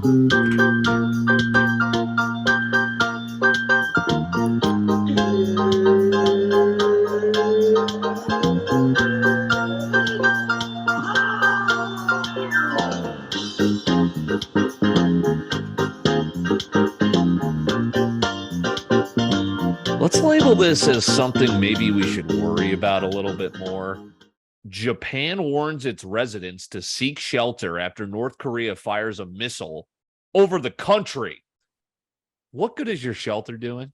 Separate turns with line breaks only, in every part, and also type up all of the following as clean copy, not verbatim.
Let's label this as something maybe we should worry about a little bit more. Japan warns its residents to seek shelter after North Korea fires a missile over the country. What good is your shelter doing?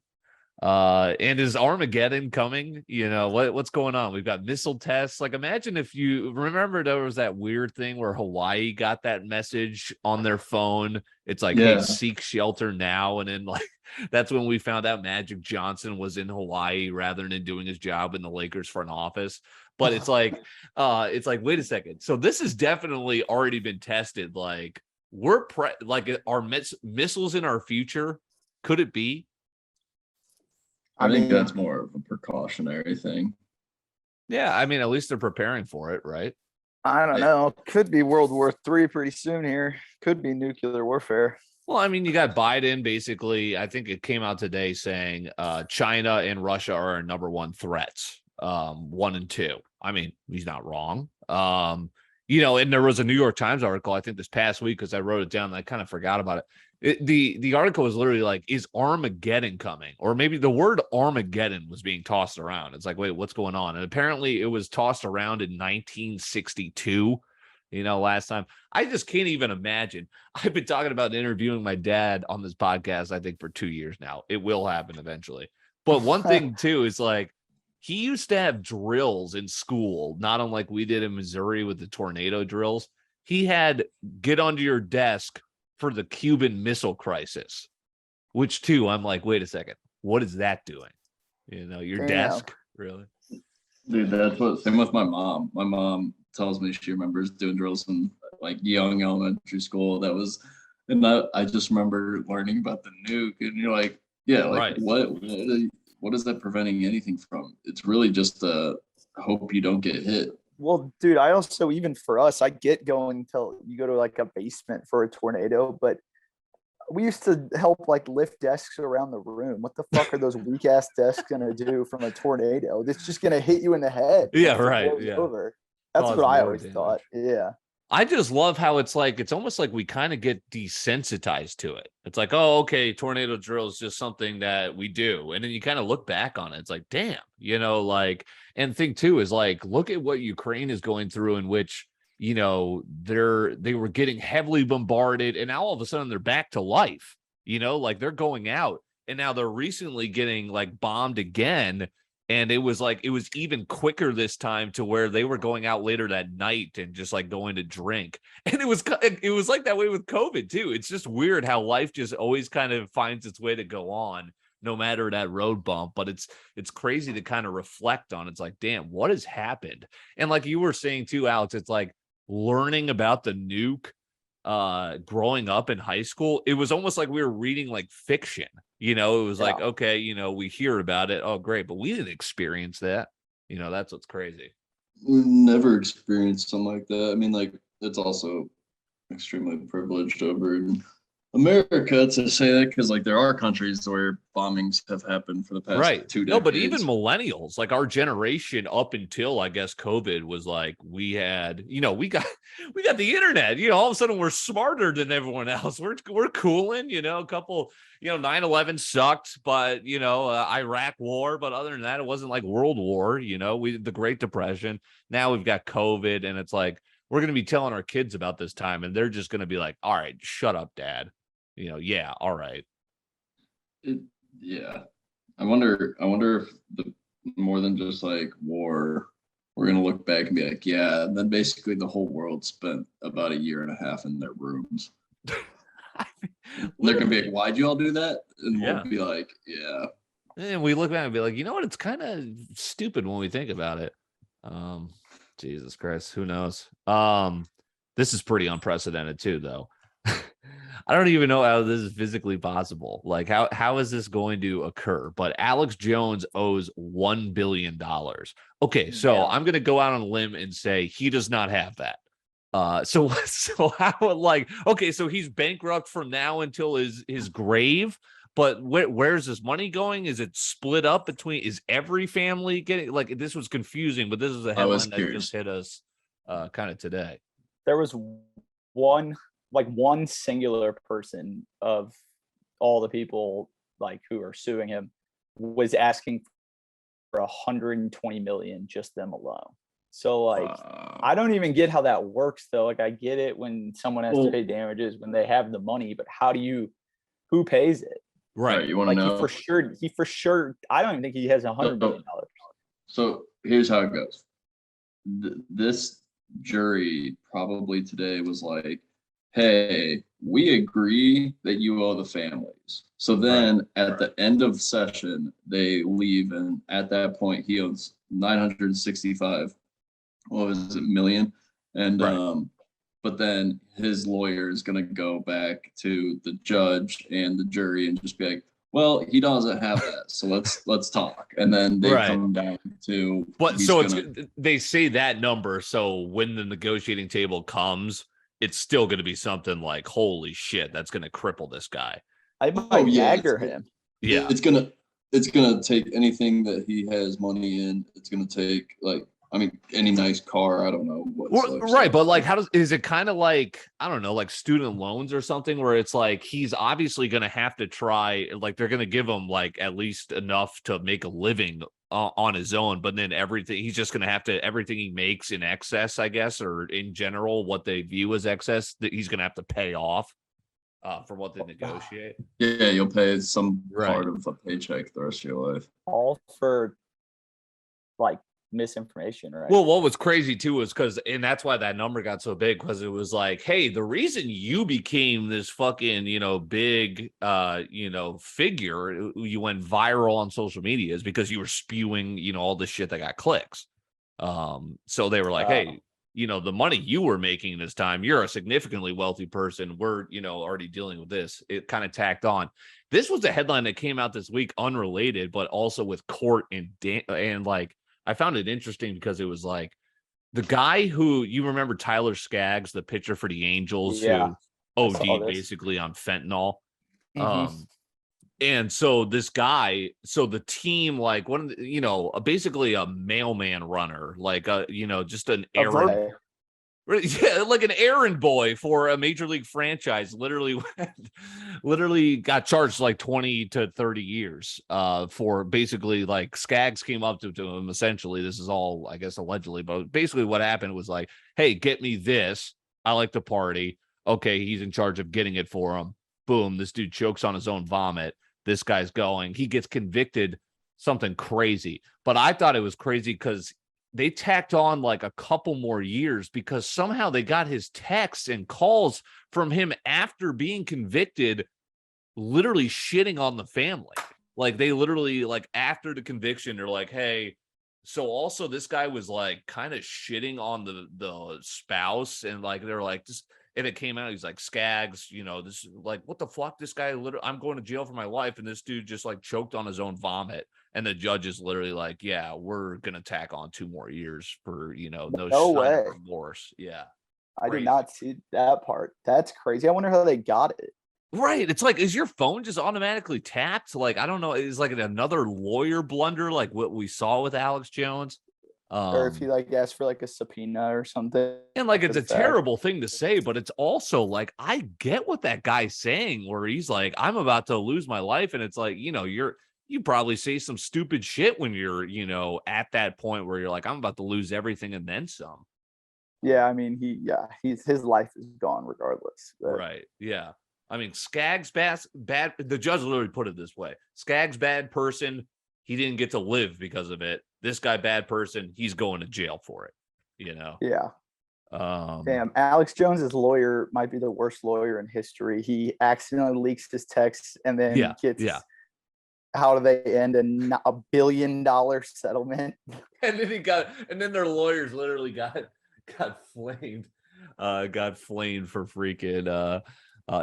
And is Armageddon coming? What's going on? We've got missile tests. Like, imagine if you remember there was that weird thing where Hawaii got that message on their phone. It's like, hey, seek shelter now. And then that's when we found out Magic Johnson was in Hawaii rather than doing his job in the Lakers front office. But it's like, wait a second. So this has definitely already been tested. Like, are missiles in our future? Could it be?
I think that's more of a precautionary thing.
Yeah, I mean, at least they're preparing for it, right?
I don't know. Could be World War III pretty soon here. Could be nuclear warfare.
Well, I mean, you got Biden basically. I think it came out today saying China and Russia are our number one threats, 1 and 2. I mean, he's not wrong. And there was a New York Times article, I think this past week, because I wrote it down and I kind of forgot about it. The article was literally like, is Armageddon coming? Or maybe the word Armageddon was being tossed around. It's like, wait, what's going on? And apparently it was tossed around in 1962, last time. I just can't even imagine. I've been talking about interviewing my dad on this podcast, I think, for 2 years now. It will happen eventually. But one thing, too, is like, he used to have drills in school, not unlike we did in Missouri with the tornado drills. He had get under your desk for the Cuban Missile Crisis, which too, I'm like, wait a second, what is that doing? Your desk, really?
Dude, that's same with my mom. My mom tells me she remembers doing drills in like young elementary school. And I just remember learning about the nuke, and you're like, yeah, like right. What is that preventing anything from? It's really just hope you don't get hit.
Well, dude, I also, even for us, I get going till you go to like a basement for a tornado, but we used to help like lift desks around the room. What the fuck are those weak ass desks gonna do from a tornado? It's just gonna hit you in the head.
Yeah, right. Yeah.
Over. That's what I always thought. Yeah.
I just love how it's almost like we kind of get desensitized to it. It's like, oh, okay, tornado drill is just something that we do. And then you kind of look back on it. It's like, damn, and the thing too is like, look at what Ukraine is going through, in which, they were getting heavily bombarded, and now all of a sudden they're back to life, like they're going out, and now they're recently getting like bombed again. And it was even quicker this time, to where they were going out later that night and just like going to drink. And it was like that way with COVID too. It's just weird how life just always kind of finds its way to go on, no matter that road bump. But it's crazy to kind of reflect on. It's like, damn, what has happened? And like you were saying too, Alex, it's like learning about the nuke growing up in high school. It was almost like we were reading like fiction. It was like, okay, we hear about it. Oh, great. But we didn't experience that. That's what's crazy.
We've never experienced something like that. I mean, like, it's also extremely privileged over in America to say that, because like there are countries where bombings have happened for the past 2 decades.
No, but even millennials, like our generation, up until I guess COVID, was like, we had, we got the internet. All of a sudden we're smarter than everyone else. We're cooling. A couple. 9/11 sucked, but Iraq war. But other than that, it wasn't like World War. The Great Depression. Now we've got COVID, and it's like we're going to be telling our kids about this time, and they're just going to be like, "All right, shut up, Dad." Yeah, all right.
Yeah, I wonder if the more than just like war, we're gonna look back and be like, yeah. And then basically the whole world spent about a year and a half in their rooms. They're gonna be like, why'd you all do that? And we'll be like, yeah.
And we look back and be like, you know what? It's kind of stupid when we think about it. Jesus Christ, who knows? This is pretty unprecedented too, though. I don't even know how this is physically possible. Like, how is this going to occur? But Alex Jones owes $1 billion. Okay, so I'm going to go out on a limb and say he does not have that. So how like okay, so he's bankrupt from now until his grave. But where's his money going? Is it split up between? Is every family getting like this was confusing? But this is a
I was
headline that just
curious.
hit us kind of today.
There was one singular person of all the people like who are suing him was asking for 120 million just them alone. So like I don't even get how that works though. Like I get it when someone has to pay damages when they have the money, but who pays it?
Right.
You want to
Like
know?
he for sure. I don't even think he has $100 million.
So here's how it goes. This jury probably today was like, hey, we agree that you owe the families. So then at the end of session, they leave. And at that point, he owes 965, what was it, million? And, but then his lawyer is going to go back to the judge and the jury and just be like, well, he doesn't have that. So let's talk. And then they come down to,
but so they say that number. So when the negotiating table comes, it's still going to be something like, holy shit, that's going to cripple this guy.
I might dagger him.
Yeah. It's going to take anything that he has money in. It's going to take like, I mean, any nice car, I don't know.
Right. But like, is it kind of like, I don't know, like student loans or something where it's like, he's obviously going to have to try, like they're going to give him like at least enough to make a living on his own. But then he's just going to have to, everything he makes in excess, I guess, or in general, what they view as excess, that he's going to have to pay off for what they negotiate.
Yeah. You'll pay some part of a paycheck the rest of your life.
All for like misinformation, right?
Well, what was crazy too was and that's why that number got so big, because it was like, hey, the reason you became this fucking big figure, you went viral on social media, is because you were spewing all this shit that got clicks. So they were like, hey, the money you were making this time, you're a significantly wealthy person, we're already dealing with this. It kind of tacked on. This was a headline that came out this week, unrelated, but also with court and like, I found it interesting because it was like the guy who, you remember Tyler Skaggs, the pitcher for the Angels, who OD'd basically on fentanyl.
Mm-hmm.
And so this guy, so the team, like one of the, basically a mailman runner, like just an errand. Yeah, like an errand boy for a major league franchise, literally got charged like 20 to 30 years for basically, like, Skaggs came up to him, essentially, this is all, I guess, allegedly, but basically what happened was like, hey, get me this, I like to party. Okay, he's in charge of getting it for him. Boom, this dude chokes on his own vomit. This guy's going, he gets convicted, something crazy. But I thought it was crazy because they tacked on like a couple more years, because somehow they got his texts and calls from him after being convicted, literally shitting on the family. Like they literally, like after the conviction, they're like, hey, so also this guy was like kind of shitting on the spouse, and like they're like, just, and it came out, he's like, Skaggs, this, like, what the fuck, this guy, literally, I'm going to jail for my life, and this dude just like choked on his own vomit. And the judge is literally like, yeah, we're gonna tack on 2 more years for no way, remorse. Yeah,
I did not see that part. That's crazy. I wonder how they got it.
Right. It's like, is your phone just automatically tapped? Like, I don't know. Is like another lawyer blunder, like what we saw with Alex Jones?
Or if he like asked for like a subpoena or something.
And like, it's a terrible thing to say, but it's also like, I get what that guy's saying, where he's like, I'm about to lose my life. And it's like, you probably say some stupid shit when you're, at that point where you're like, I'm about to lose everything and then some.
Yeah. I mean, his life is gone regardless.
But. Right. Yeah. I mean, Skaggs bad. The judge literally put it this way: Skaggs bad person. He didn't get to live because of it. This guy bad person. He's going to jail for it.
Yeah. Damn. Alex Jones's lawyer might be the worst lawyer in history. He accidentally leaks his texts and then gets. How do they end $1 billion settlement?
And then their lawyers literally got flamed. Got flamed for freaking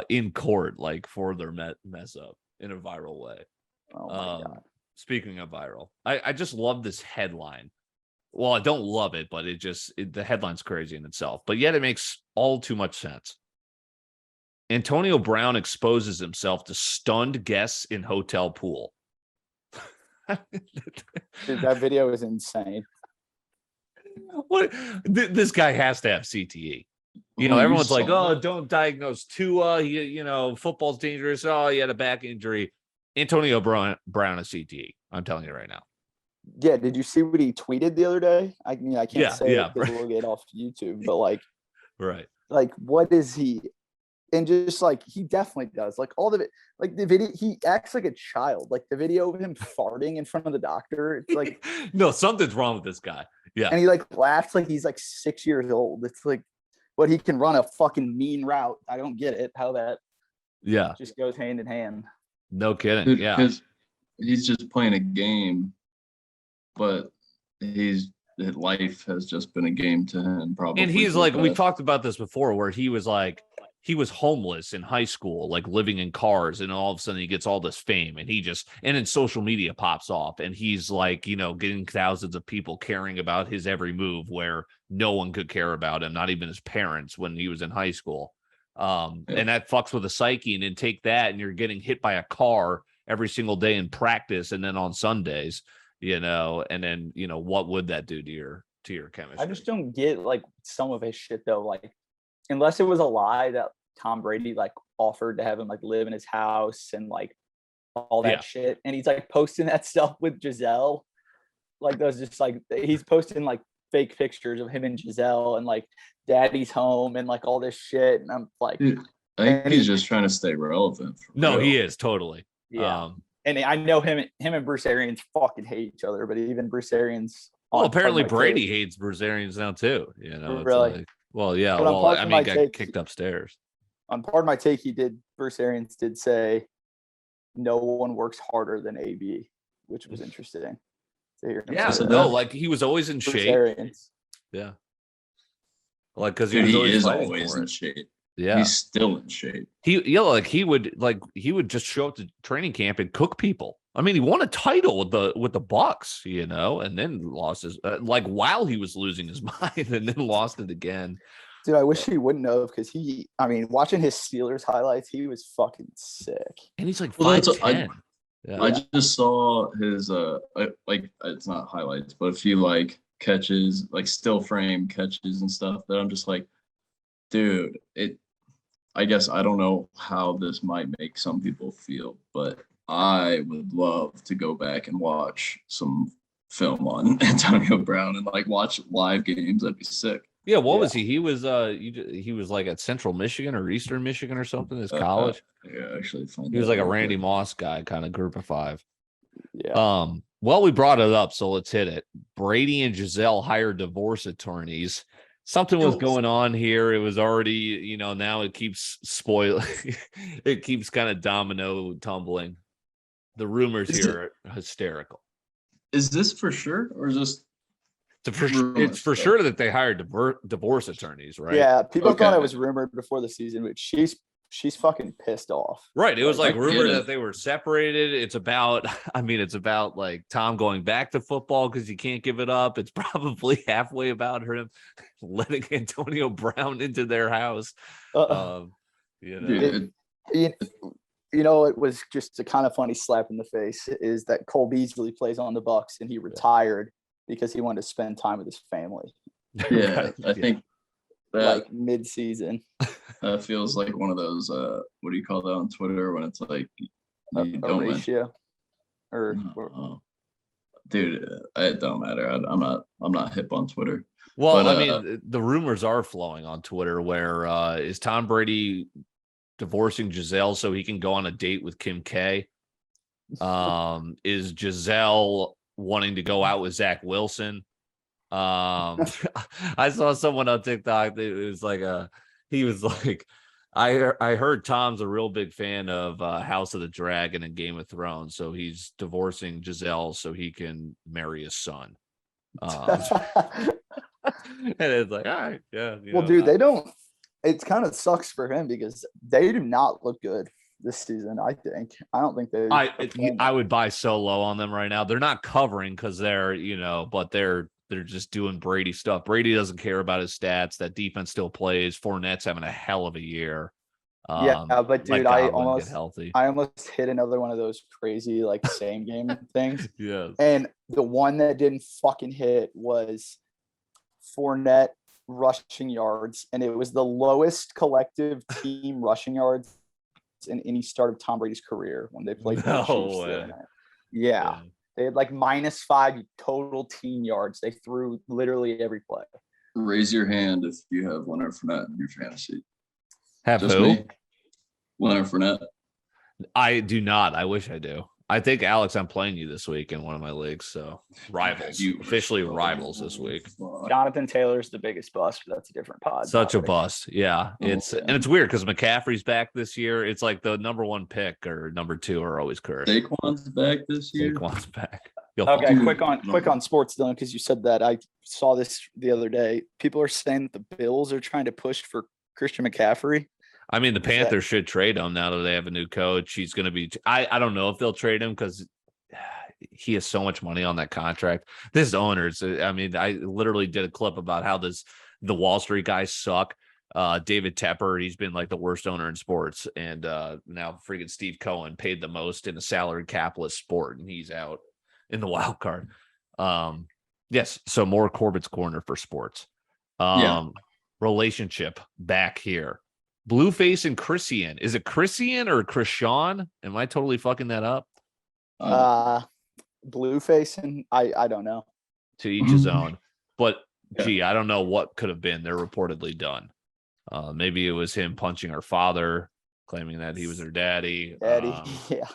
in court, like for their mess up in a viral way.
Oh my God.
Speaking of viral, I just love this headline. Well, I don't love it, but the headline's crazy in itself. But yet it makes all too much sense. Antonio Brown exposes himself to stunned guests in hotel pool.
Dude, that video is insane.
What? This guy has to have CTE. You know,
Oh, you
everyone's like,
saw
"Oh,
that?
don't diagnose Tua. Football's dangerous. Oh, he had a back injury." Antonio Brown has CTE. I'm telling you right now.
Yeah, did you see what he tweeted the other day? I mean, I can't say
yeah,
it because we'll get off YouTube, but
right.
what is he? And just like he definitely does. Like all the video, he acts like a child. Like the video of him farting in front of the doctor. It's like
no, something's wrong with this guy. Yeah.
And he laughs like he's 6 years old. It's like, but he can run a fucking mean route. I don't get it. How that just goes hand in hand.
No kidding.
Dude,
yeah.
Because he's just playing a game, but his life has just been a game to him, probably.
And he's we talked about this before, where he was homeless in high school, living in cars, and all of a sudden he gets all this fame, and then social media pops off, and he's getting thousands of people caring about his every move, where no one could care about him, not even his parents, when he was in high school. And that fucks with the psyche. And then take that, and you're getting hit by a car every single day in practice, and then on Sundays, and then what would that do to your chemistry?
I just don't get some of his shit though. Unless it was a lie that Tom Brady offered to have him live in his house and all that shit, and he's posting that stuff with Giselle, those just he's posting fake pictures of him and Giselle and daddy's home and all this shit, and I'm
Dude, I think he's just trying to stay relevant.
No, he is totally.
Yeah. And I know him and Bruce Arians fucking hate each other, but even Bruce Arians.
Well, apparently Brady hates Bruce Arians now too.
Really?
Well, yeah.
But
well, I mean, got kicked upstairs.
On Pardon My Take, Bruce Arians did say, "No one works harder than AB," which was interesting to hear.
Yeah. So no, he was always in
Bruce
shape.
Arians.
Yeah. Because
he is always in shape.
Yeah,
he's still in shape.
He would just show up to training camp and cook people. I mean, he won a title with the Bucks, and then lost his while he was losing his mind, and then lost it again.
Dude, I wish he wouldn't have, because watching his Steelers highlights, he was fucking sick.
And he's 5'10".
I just saw his it's not highlights, but a few catches, still frame catches and stuff that I'm just dude, I guess I don't know how this might make some people feel, but I would love to go back and watch some film on Antonio Brown and watch live games. That'd be sick.
Yeah, what was he? He was he was at Central Michigan or Eastern Michigan or something, his college.
Yeah, actually
he was a Randy Moss guy, kind of group of five.
Yeah.
Well, we brought it up, so let's hit it. Brady and Giselle hired divorce attorneys. Something was going on here. It was already, now it keeps spoiling. It keeps kind of domino tumbling. The rumors here are hysterical.
Is this for sure, or is this?
It's for sure that they hired divorce attorneys, right?
Yeah, people thought it was rumored before the season, but she's fucking pissed off.
Right. It was rumored that they were separated. It's about Tom going back to football because he can't give it up. It's probably halfway about him letting Antonio Brown into their house.
It was just a kind of funny slap in the face is that Cole Beasley plays on the Bucks and he retired because he wanted to spend time with his family.
Yeah, right. I think that
mid-season.
That feels like one of those what do you call that on Twitter when it's you
don't ratio or
dude, it don't matter. I'm not hip on Twitter.
Well, I mean, the rumors are flowing on Twitter where is Tom Brady divorcing Giselle so he can go on a date with Kim K? Is Giselle wanting to go out with Zach Wilson? I saw someone on TikTok. It was he was I heard Tom's a real big fan of House of the Dragon and Game of Thrones, so he's divorcing Giselle so he can marry his son. And it's all right, yeah.
Well, dude, they don't. It kind of sucks for him because they do not look good this season. I don't think they.
I would buy so low on them right now. They're not covering because they're but they're they're just doing Brady stuff. Brady doesn't care about his stats. That defense still plays. Fournette's having a hell of a year.
Yeah, but
Let
dude,
Godwin get healthy.
I almost hit another one of those crazy like same game things.
Yes.
And the one that didn't fucking hit was Fournette rushing yards, and it was the lowest collective team rushing yards in any start of Tom Brady's career when they played the Chiefs the other night. Yeah. They had like -5 total team yards. They threw literally every play.
Raise your hand if you have Leonard Fournette in your fantasy.
Have
Just
who?
me. Leonard Fournette.
I do not. I wish I do. I think, Alex, I'm playing you this week in one of my leagues. So rivals, officially rivals this week.
Jonathan Taylor's the biggest bust, but that's a different pod.
Such a bust. Yeah. And it's weird because McCaffrey's back this year. It's like the number 1 pick or number 2 are always cursed.
Saquon's back this year.
Saquon's back.
Okay, quick on sports, Dylan, because you said that. I saw this the other day. People are saying that the Bills are trying to push for Christian McCaffrey.
I mean, the Panthers should trade him now that they have a new coach. He's going to be I don't know if they'll trade him because he has so much money on that contract. This owners, I mean, I literally did a clip about how the Wall Street guys suck. David Tepper, he's been like the worst owner in sports. And now freaking Steve Cohen paid the most in a salary capless sport, and he's out in the wild card. Yes, so more Corbett's Corner for sports. Relationship back here. Blueface and Christian. Is it Christian or Krishan? Am I totally fucking that up?
Blueface and I don't know.
To each his own. But gee, I don't know what could have been. They're reportedly done. Maybe it was him punching her father, claiming that he was her daddy.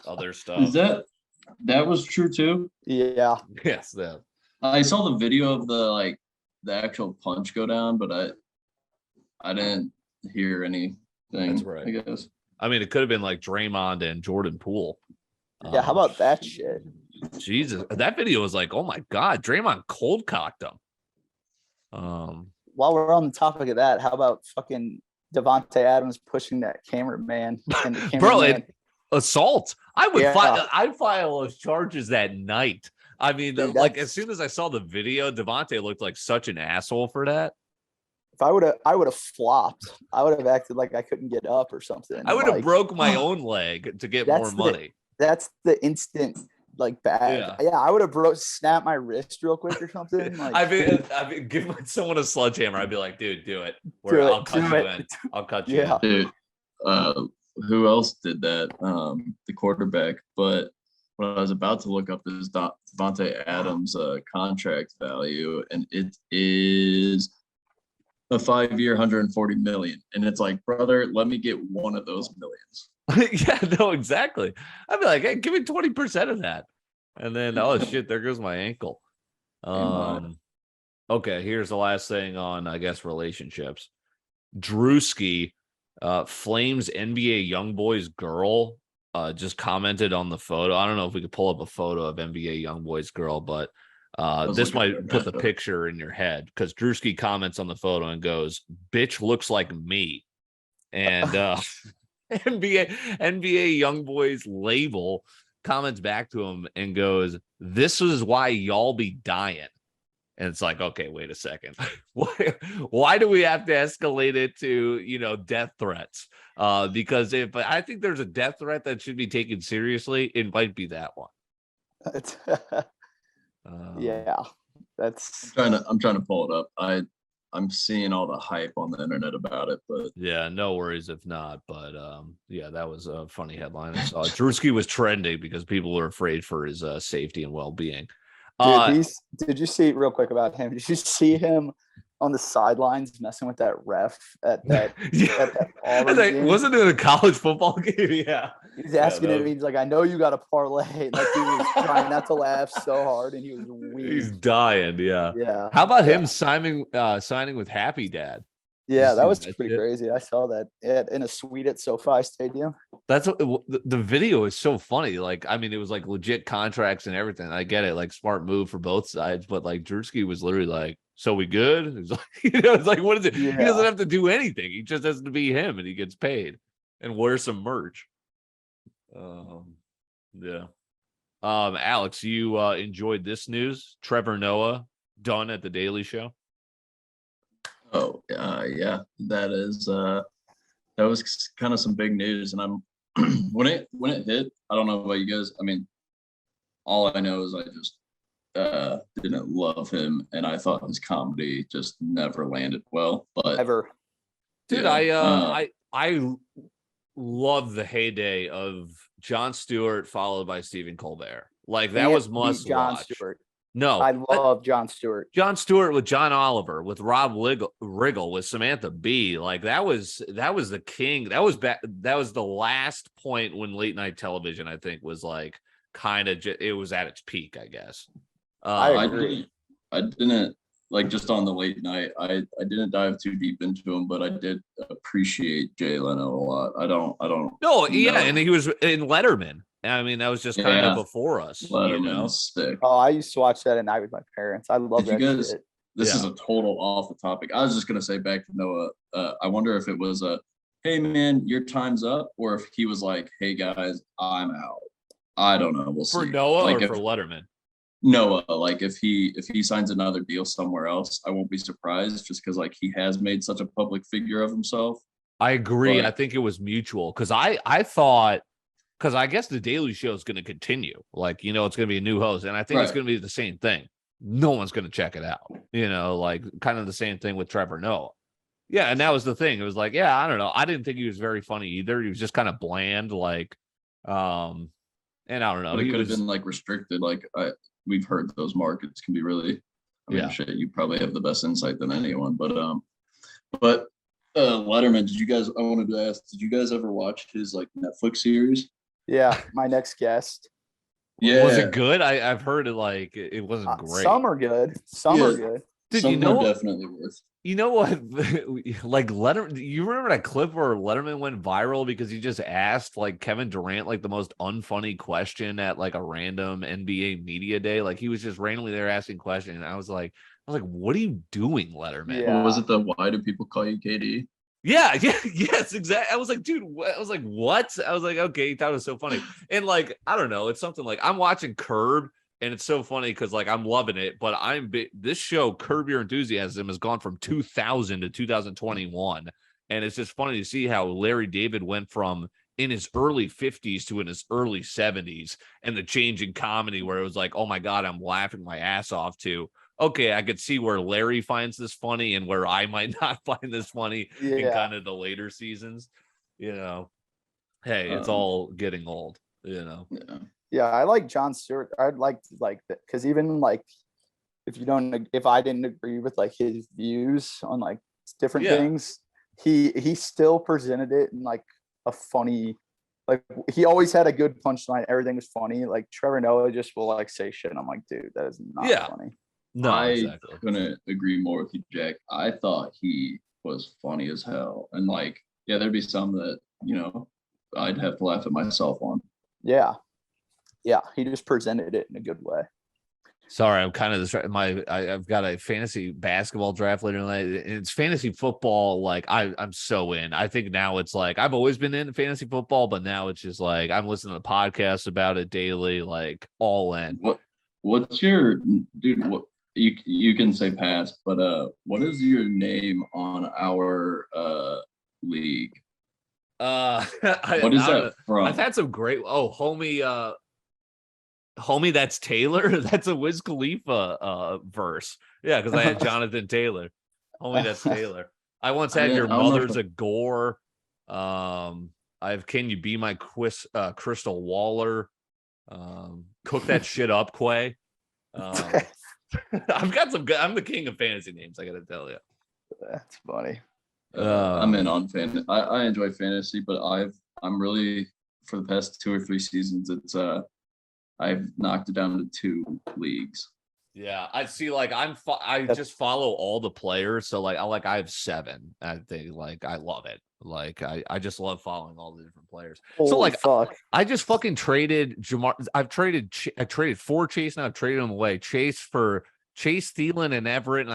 Other stuff.
Is that was true too?
Yeah.
Yes, that.
I saw the video of the actual punch go down, but I didn't hear anything.
That's right.
I guess.
I mean, it could have been like Draymond and Jordan Poole.
Yeah, how about that shit?
Jesus, that video was like, oh my god, Draymond cold cocked him.
While we're on the topic of that, how about fucking Devontae Adams pushing that cameraman?
Bro, assault. I'd file those charges that night. I mean, dude, like as soon as I saw the video, Devontae looked like such an asshole for that.
If I would have flopped. I would have acted like I couldn't get up or something.
I would have broke my own leg to get more money.
That's the instant bad. Yeah, I would have snapped my wrist real quick or something.
I've been giving someone a sledgehammer. I'd be like, dude, do it. I'll cut you in. I'll cut you in.
Dude, who else did that? The quarterback. But when I was about to look up his Devontae Adams contract value, and it is a 5-year, $140 million. And it's like, brother, let me get one of those millions.
Yeah, no, exactly. I'd be like, hey, give me 20% of that. And then, oh shit, there goes my ankle. Okay, here's the last thing on, I guess, relationships. Drewski, Flames NBA Youngboy's girl, just commented on the photo. I don't know if we could pull up a photo of NBA Youngboy's girl, but this might put the picture in your head because Drewski comments on the photo and goes, "Bitch looks like me," and NBA Youngboy's label comments back to him and goes, "This is why y'all be dying." And it's like, okay, wait a second. Why do we have to escalate it to, death threats? Because if I think there's a death threat that should be taken seriously, it might be that one.
Yeah,
that's. I'm trying to pull it up. I'm seeing all the hype on the internet about it, but
yeah, no worries if not. But yeah, that was a funny headline I saw. Drewski was trending because people were afraid for his safety and well-being.
Dude, did you see real quick about him? Did you see him on the sidelines messing with that ref at that?
Wasn't it a college football game? Yeah,
he's asking him. He's like, "I know you got a parlay." Like he was trying not to laugh so hard, and he was weak.
He's dying. Yeah.
Yeah.
How about him signing with Happy Dad?
Yeah, that was pretty crazy. I saw that in a suite at SoFi Stadium.
That's what the video is so funny. Like, I mean, it was like legit contracts and everything. I get it, like smart move for both sides, but like Drewski was literally like, "So we good?" It's like, it's like, what is it? Yeah. He doesn't have to do anything. He just has to be him, and he gets paid and wear some merch. Yeah. Alex, you enjoyed this news? Trevor Noah done at the Daily Show?
Oh, yeah, that was kind of some big news, and I'm when it hit. I don't know about you guys. I mean, all I know is I just didn't love him, and I thought his comedy just never landed well. But
Ever.
Dude,
yeah,
I love the heyday of Jon Stewart followed by Stephen Colbert. Like that
Can't
was
beat
must
Jon
watch.
Stewart.
No,
I love Jon Stewart.
Jon Stewart with John Oliver, with Rob Riggle, with Samantha Bee. Like that was the king. That was the last point when late night television, I think, was like kind of it was at its peak, I guess.
I
I
agree.
didn't like just on the late night. I didn't dive too deep into him, but I did appreciate Jay Leno a lot. I don't
No, yeah,
know.
and he was in Letterman. I mean, that was just kind of
Yeah,
before us,
Letterman's sick.
Oh, I used to watch that at night with my parents. I love
Did you
that
guys?
shit.
This is
Yeah.
a total off the topic. I was just gonna say back to Noah. I wonder if it was a, hey man, your time's up, or if he was like, hey guys, I'm out. I don't know. We'll
For
see.
Noah
Like
or
if
for Letterman.
Noah, like if he signs another deal somewhere else, I won't be surprised just because like he has made such a public figure of himself.
I agree. I
But
think it was mutual because I thought because I guess the Daily Show is going to continue. Like it's going to be a new host, and I think it's
right,
going to be the same thing. No one's going to check it out. Like kind of the same thing with Trevor Noah. Yeah, and that was the thing. It was like, yeah, I don't know. I didn't think he was very funny either. He was just kind of bland, like, and I don't know.
but it
He
could have
was,
been like restricted. We've heard those markets can be really. I mean,
yeah.
shit, you probably have the best insight than anyone. But Letterman, did you guys? I wanted to ask, did you guys ever watch his like Netflix series?
Yeah, my next guest.
Was
Yeah,
it good? I've heard it like it wasn't great.
Some are good. Some
Yeah.
are good.
Dude,
some are definitely worth.
you know what? Like Letterman, you remember that clip where Letterman went viral because he just asked like Kevin Durant like the most unfunny question at like a random NBA media day. Like he was just randomly there asking questions. And I was like, what are you doing, Letterman?
Yeah.
What was it? The why do people call you KD?
Yeah, yes, exactly. I was like, dude, I was like, what? I was like, okay, he thought it was so funny. And like, I don't know, it's something like I'm watching Curb, and it's so funny because like I'm loving it, but this show, Curb Your Enthusiasm, has gone from 2000 to 2021. And it's just funny to see how Larry David went from in his early 50s to in his early 70s, and the change in comedy where it was like, oh my God, I'm laughing my ass off to, okay, I could see where Larry finds this funny and where I might not find this funny in
Yeah.
kind of the later seasons. Hey, it's
Um,
all getting old,
Yeah.
Yeah, I like Jon Stewart. I'd like that because even like if I didn't agree with like his views on like different
Yeah.
things, he still presented it in like a funny, like he always had a good punchline. Everything was funny. Like Trevor Noah just will like say shit. And I'm like, dude, that is not
Yeah.
funny.
No,
I
exactly.
couldn't agree more with you, Jack. I thought he was funny as hell. And like, yeah, there'd be some that, I'd have to laugh at myself on.
Yeah. Yeah. He just presented it in a good way.
Sorry, I'm kind of distracted. I've got a fantasy basketball draft later tonight. It's fantasy football. Like I'm so in. I think now it's like I've always been in fantasy football, but now it's just like I'm listening to podcasts about it daily, like all in.
What's your dude? What you can say pass, but what is your name on our league? What is that from?
I've had some great. Oh, homie, that's Taylor. That's a Wiz Khalifa verse. Yeah, because I had Jonathan Taylor. Homie, that's Taylor. I once had your mother's a gore. I have Can You Be My Crystal Waller? Cook that shit up, Quay. I've got some good. I'm the king of fantasy names, I gotta tell you.
That's funny.
I'm in on fantasy. I enjoy fantasy, but I'm really, for the past 2 or 3 seasons, I've knocked it down to 2 leagues.
Yeah, I see. Like I just follow all the players, so like I have 7. I think like I love it. Like I just love following all the different players. So like
fuck.
I just fucking traded Jamar. I traded for Chase, now I've traded him away. Chase for Chase, Thielen, and Everett, and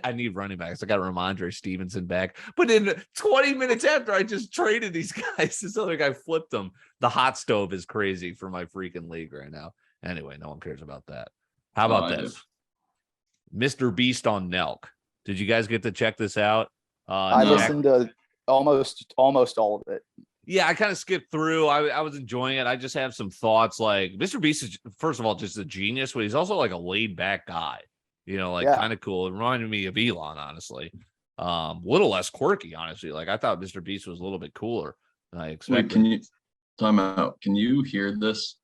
I need running backs. I got Ramondre Stevenson back, but in 20 minutes after I just traded these guys, this other guy flipped them. The hot stove is crazy for my freaking league right now. Anyway, no one cares about that. How about this? Mr. Beast on Nelk. Did you guys get to check this out?
I
No.
listened to almost all of it.
Yeah, I kind of skipped through. I was enjoying it. I just have some thoughts. Like Mr. Beast is, first of all, just a genius, but he's also like a laid back guy. Like
Yeah.
kind of cool. It reminded me of Elon, honestly. Little less quirky, honestly. Like I thought Mr. Beast was a little bit cooler than I
Wait,
expected.
can you time out? Can you hear this?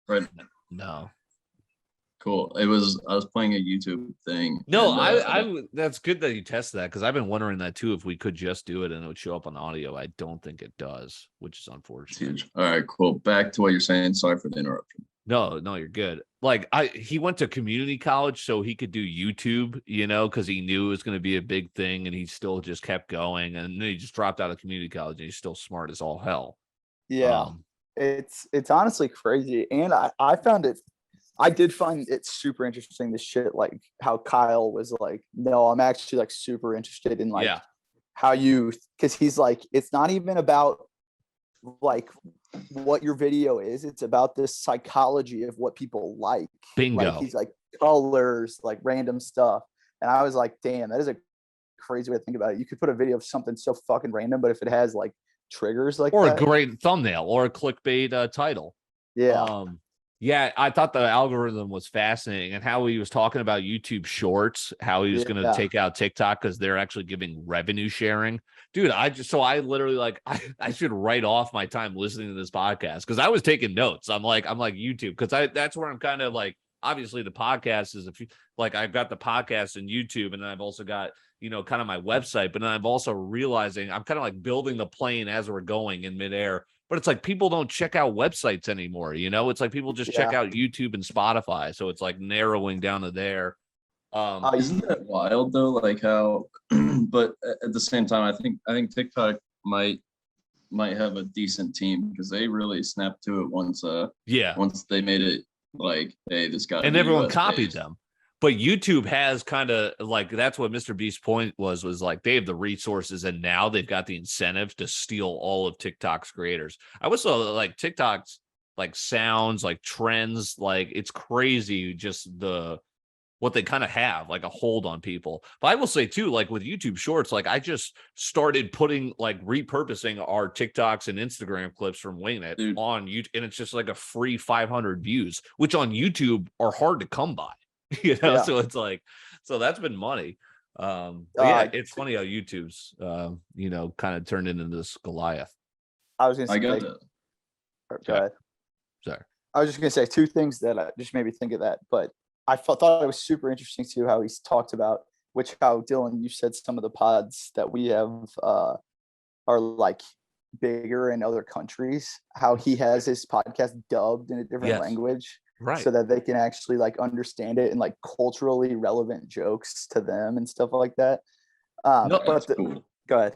Right.
No.
Cool. I was playing a YouTube thing.
No,
and,
that's good that you tested that because I've been wondering that too. If we could just do it and it would show up on audio, I don't think it does, which is
it's
unfortunate.
huge. All right, cool. Back to what you're saying. Sorry for the interruption.
No, you're good. Like he went to community college so he could do YouTube, because he knew it was going to be a big thing, and he still just kept going. And then he just dropped out of community college, and he's still smart as all hell.
Yeah. It's honestly crazy. And I found it, I did find it super interesting, this shit, like how Kyle was like, no, I'm actually like super interested in like how because he's like, it's not even about like what your video is, it's about this psychology of what people like.
Bingo.
Like he's like colors, like random stuff. And I was like, damn, that is a crazy way to think about it. You could put a video of something so fucking random, but if it has like triggers like
or
that,
a great thumbnail or a clickbait title.
Yeah.
Yeah, I thought the algorithm was fascinating, and how he was talking about YouTube Shorts, how he was going to take out TikTok because they're actually giving revenue sharing. Dude, I literally like I should write off my time listening to this podcast because I was taking notes. I'm like YouTube, because that's where I'm kind of like, obviously the podcast is like I've got the podcast and YouTube, and then I've also got kind of my website, but then I'm also realizing I'm kind of like building the plane as we're going in midair. But it's like people don't check out websites anymore. It's like people just check out YouTube and Spotify. So it's like narrowing down to there.
Isn't that wild though? Like how, but at the same time, I think TikTok might have a decent team because they really snapped to it once they made it like, hey, this guy,
and everyone copied them. But YouTube has kind of like, that's what Mr. Beast's point was like they have the resources and now they've got the incentive to steal all of TikTok's creators. I was like TikTok's like sounds, like trends, like it's crazy just what they kind of have like a hold on people. But I will say too, like with YouTube Shorts, like I just started putting like repurposing our TikToks and Instagram clips from Wingin on YouTube, and it's just like a free 500 views, which on YouTube are hard to come by. So it's like, so that's been money. It's funny how YouTube's kind of turned into this Goliath.
I was gonna say,
got that.
Go ahead.
Sorry.
I was just gonna say two things that just made me think of that, but I thought it was super interesting too how he's talked about, which how Dylan, you said some of the pods that we have are like bigger in other countries, how he has his podcast dubbed in a different language.
Right.
So that they can actually like understand it and like culturally relevant jokes to them and stuff like that. Cool. Go ahead.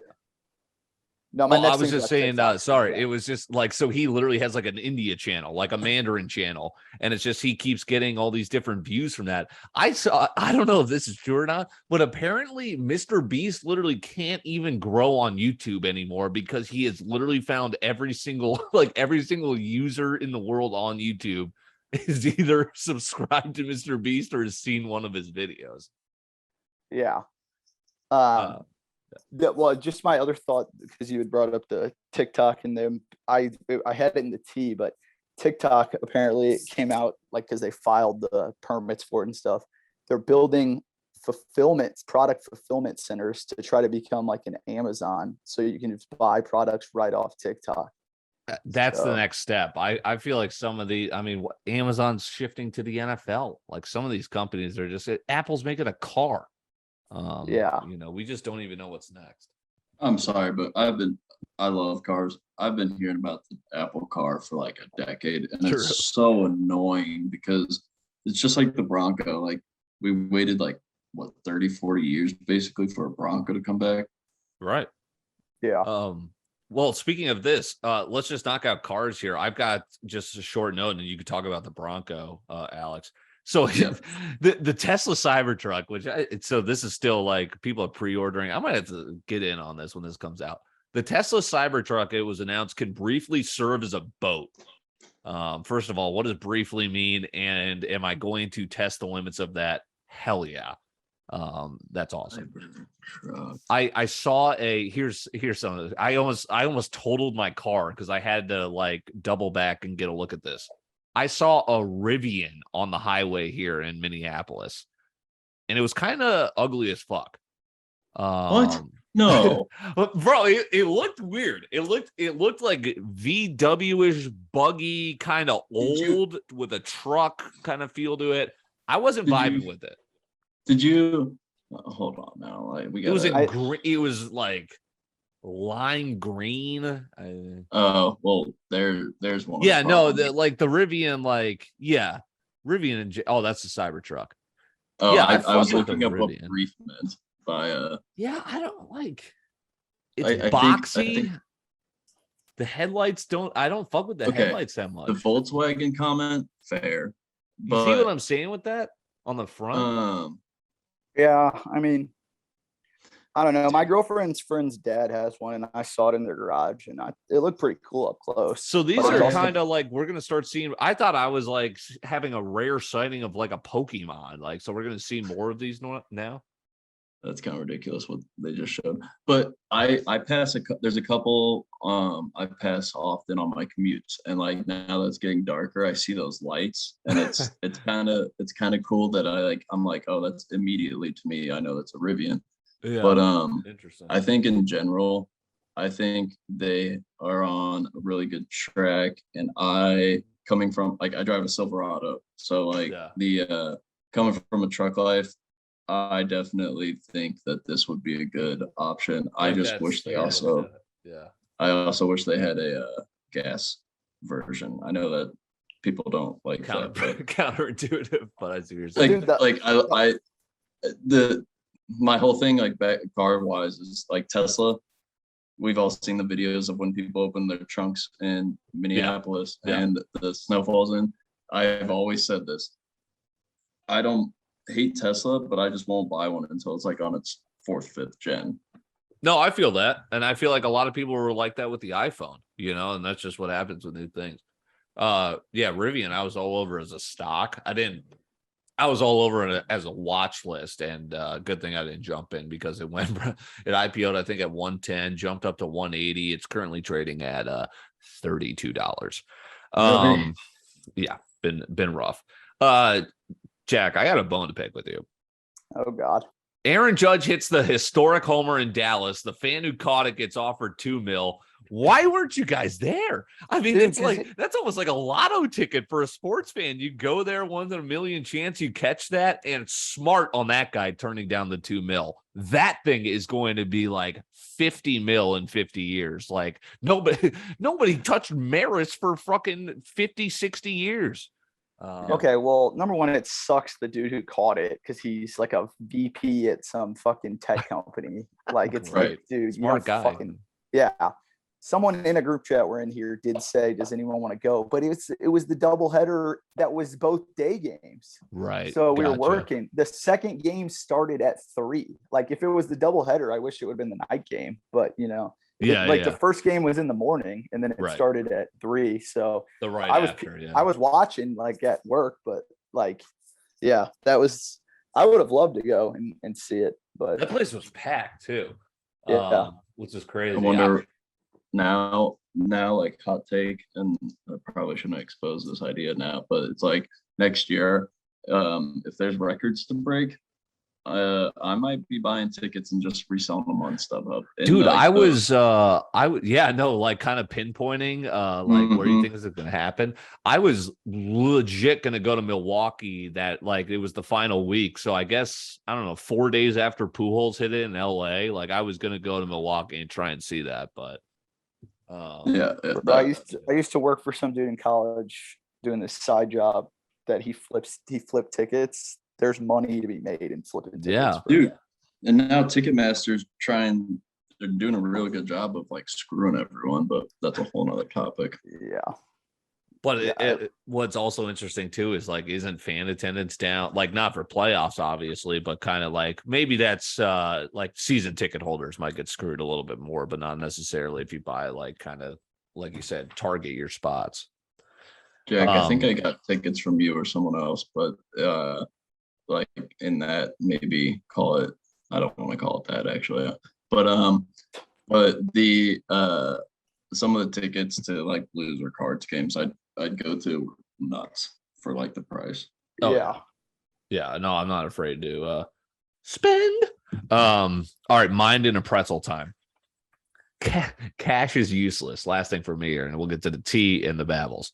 No,
I was just saying, sorry. It was just like, so he literally has like an India channel, like a Mandarin channel. And it's just, he keeps getting all these different views from that. I don't know if this is true or not, but apparently Mr. Beast literally can't even grow on YouTube anymore because he has literally found every single user in the world on YouTube is either subscribed to Mr. Beast or has seen one of his videos.
Yeah. Just my other thought, because you had brought up the TikTok and them, I had it in the T, but TikTok apparently came out like because they filed the permits for it and stuff. They're building product fulfillment centers to try to become like an Amazon, so you can just buy products right off TikTok.
That's the next step. I feel like some of Amazon's shifting to the NFL. Like some of these companies are just, Apple's making a car. We just don't even know what's next.
I'm sorry, but I love cars. I've been hearing about the Apple car for like a decade, and it's so annoying because it's just like the Bronco. Like we waited like 30, 40 years basically for a Bronco to come back.
Right.
Yeah.
Well, speaking of this, let's just knock out cars here. I've got just a short note, and you could talk about the Bronco, Alex. So the Tesla Cybertruck, so this is still like people are pre-ordering. I might have to get in on this when this comes out. The Tesla Cybertruck, it was announced, can briefly serve as a boat. First of all, what does briefly mean? And am I going to test the limits of that? Hell yeah. That's awesome. I saw here's some of this. I almost totaled my car because I had to like double back and get a look at this. I saw a Rivian on the highway here in Minneapolis, and it was kind of ugly as fuck.
What? No.
Bro, it looked weird. It looked like VW-ish buggy, kind of old with a truck kind of feel to it. I wasn't vibing with it.
Did you hold on now? Like we got.
It was in green. It was like lime green.
Oh well, there's one.
Yeah, no, the Rivian, Rivian and oh, that's the Cybertruck.
Oh,
yeah,
I was looking up what brief meant by
Yeah, I don't like. It's
I
boxy.
think,
the headlights I don't fuck with the headlights that much.
The Volkswagen comment, fair.
You see what I'm saying with that on the front?
Yeah, I mean, I don't know. My girlfriend's friend's dad has one, and I saw it in their garage, and it looked pretty cool up close.
So these are kind of like we're gonna start seeing. I thought I was like having a rare sighting of like a Pokemon, like so we're gonna see more of these now.
That's kind of ridiculous what they just showed. But I pass there's a couple I pass often on my commutes, and like now that it's getting darker, I see those lights, and it's kind of cool that I'm like, oh, that's immediately to me, I know that's a Rivian.
Yeah.
But
interesting.
I think in general, I think they are on a really good track, and coming from I drive a Silverado, so coming from a truck life, I definitely think that this would be a good option. I just wish they also.
Yeah.
I also wish they had a gas version. I know that people don't like
counterintuitive, but I see what you're saying.
My whole thing like back car wise is like Tesla. We've all seen the videos of when people open their trunks in Minneapolis and the snow falls in. I've always said this. I don't hate Tesla, but I just won't buy one until it's like on its 4th, 5th gen.
No, I feel that. And I feel like a lot of people were like that with the iPhone, and that's just what happens with new things. Rivian, I was all over as a stock. I was all over it as a watch list, and good thing I didn't jump in because it went, it IPO'd, I think, at 110, jumped up to 180. It's currently trading at $32. Yeah, been rough. Jack, I got a bone to pick with you.
Oh, God.
Aaron Judge hits the historic homer in Dallas. The fan who caught it gets offered $2 million. Why weren't you guys there? I mean, it's like that's almost like a lotto ticket for a sports fan. You go there, 1 in a million chance you catch that, and smart on that guy turning down the $2 million. That thing is going to be like $50 million in 50 years. Like nobody touched Maris for fucking 50, 60 years.
Okay, well, number one, it sucks the dude who caught it because he's like a VP at some fucking tech company. Like it's like, dude,
smart guy.
Someone in a group chat we're in here did say, "Does anyone want to go?" But it was the doubleheader that was both day games.
Right.
So we were working. The second game started at 3. Like if it was the doubleheader, I wish it would have been the night game. But the first game was in the morning, and then it started at 3. So I was watching like at work, but that was. I would have loved to go and see it, but
that place was packed too. Which is crazy.
I wonder. Now like hot take, and I probably shouldn't expose this idea now, but it's like next year, if there's records to break, I might be buying tickets and just reselling them on StubHub.
Dude, like, like kind of pinpointing where you think is it gonna happen. I was legit gonna go to Milwaukee that like it was the final week. So I guess I don't know, 4 days after Pujols hit it in LA, like I was gonna go to Milwaukee and try and see that, but
I used to work for some dude in college doing this side job that he flipped tickets. There's money to be made in flipping tickets.
Yeah,
dude. And now Ticketmaster's they're doing a really good job of like screwing everyone, but that's a whole nother topic.
Yeah.
But what's also interesting too is like, isn't fan attendance down? Like not for playoffs, obviously, but kind of like maybe that's like season ticket holders might get screwed a little bit more, but not necessarily if you buy like kind of like you said, target your spots.
Jack, I think I got tickets from you or someone else, but like in that maybe call it, I don't want to call it that actually. But the some of the tickets to like blues or cards games I'd go to nuts for like the price.
Oh,
yeah.
Yeah, no, I'm not afraid to spend. All right, mind in a pretzel time. Cash is useless. Last thing for me here, and we'll get to the tea and the babbles.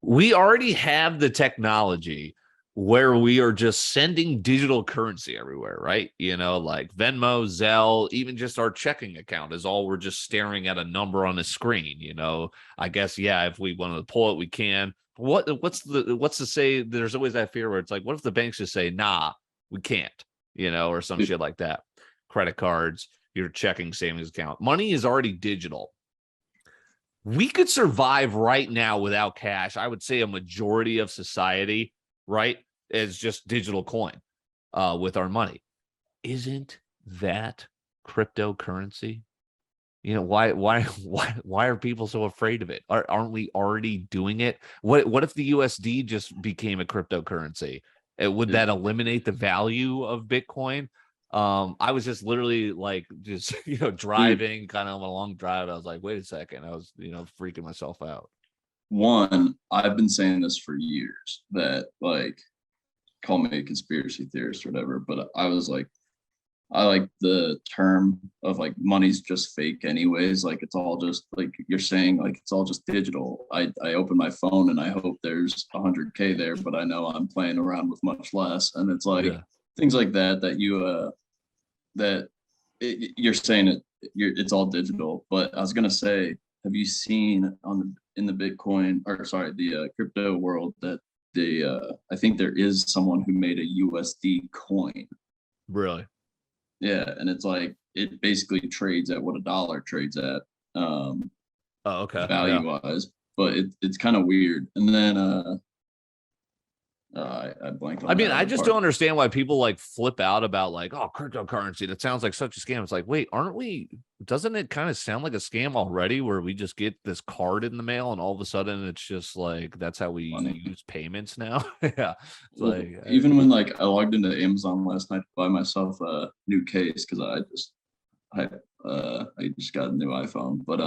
We already have the technology where we are just sending digital currency everywhere, right? You know, like Venmo, Zelle, even just our checking account is all we're just staring at a number on a screen. You know, I guess, yeah, if we want to pull it, we can. What's to say? There's always that fear where it's like, what if the banks just say, nah, we can't, you know, or some shit like that. Credit cards, your checking savings account. Money is already digital. We could survive right now without cash. I would say a majority of society, right, is just digital coin with our money. Isn't that cryptocurrency? You know, why are people so afraid of it? Aren't we already doing it? What if the USD just became a cryptocurrency? Would that eliminate the value of Bitcoin? I was just literally like just driving kind of on a long drive. I was like, wait a second. I was freaking myself out.
One, I've been saying this for years that like call me a conspiracy theorist or whatever, but I was like, I like the term of like money's just fake anyways. Like it's all just like you're saying, like it's all just digital. I open my phone and I hope there's 100K there, but I know I'm playing around with much less. And it's like things like that you you're saying it's all digital. But I was gonna say, have you seen in the Bitcoin or sorry the crypto world that I think there is someone who made a USD coin.
Really?
Yeah, and it's like it basically trades at what a dollar trades at,
okay,
value wise. But it's kind of weird. And then I blanked on.
I mean, I just don't understand why people like flip out about like, oh, cryptocurrency. That sounds like such a scam. It's like, wait, aren't we? Doesn't it kind of sound like a scam already? Where we just get this card in the mail and all of a sudden it's just like that's how we use payments now. Yeah, it's
well,
like
even when like I logged into Amazon last night to buy myself a new case because I just got a new iPhone, but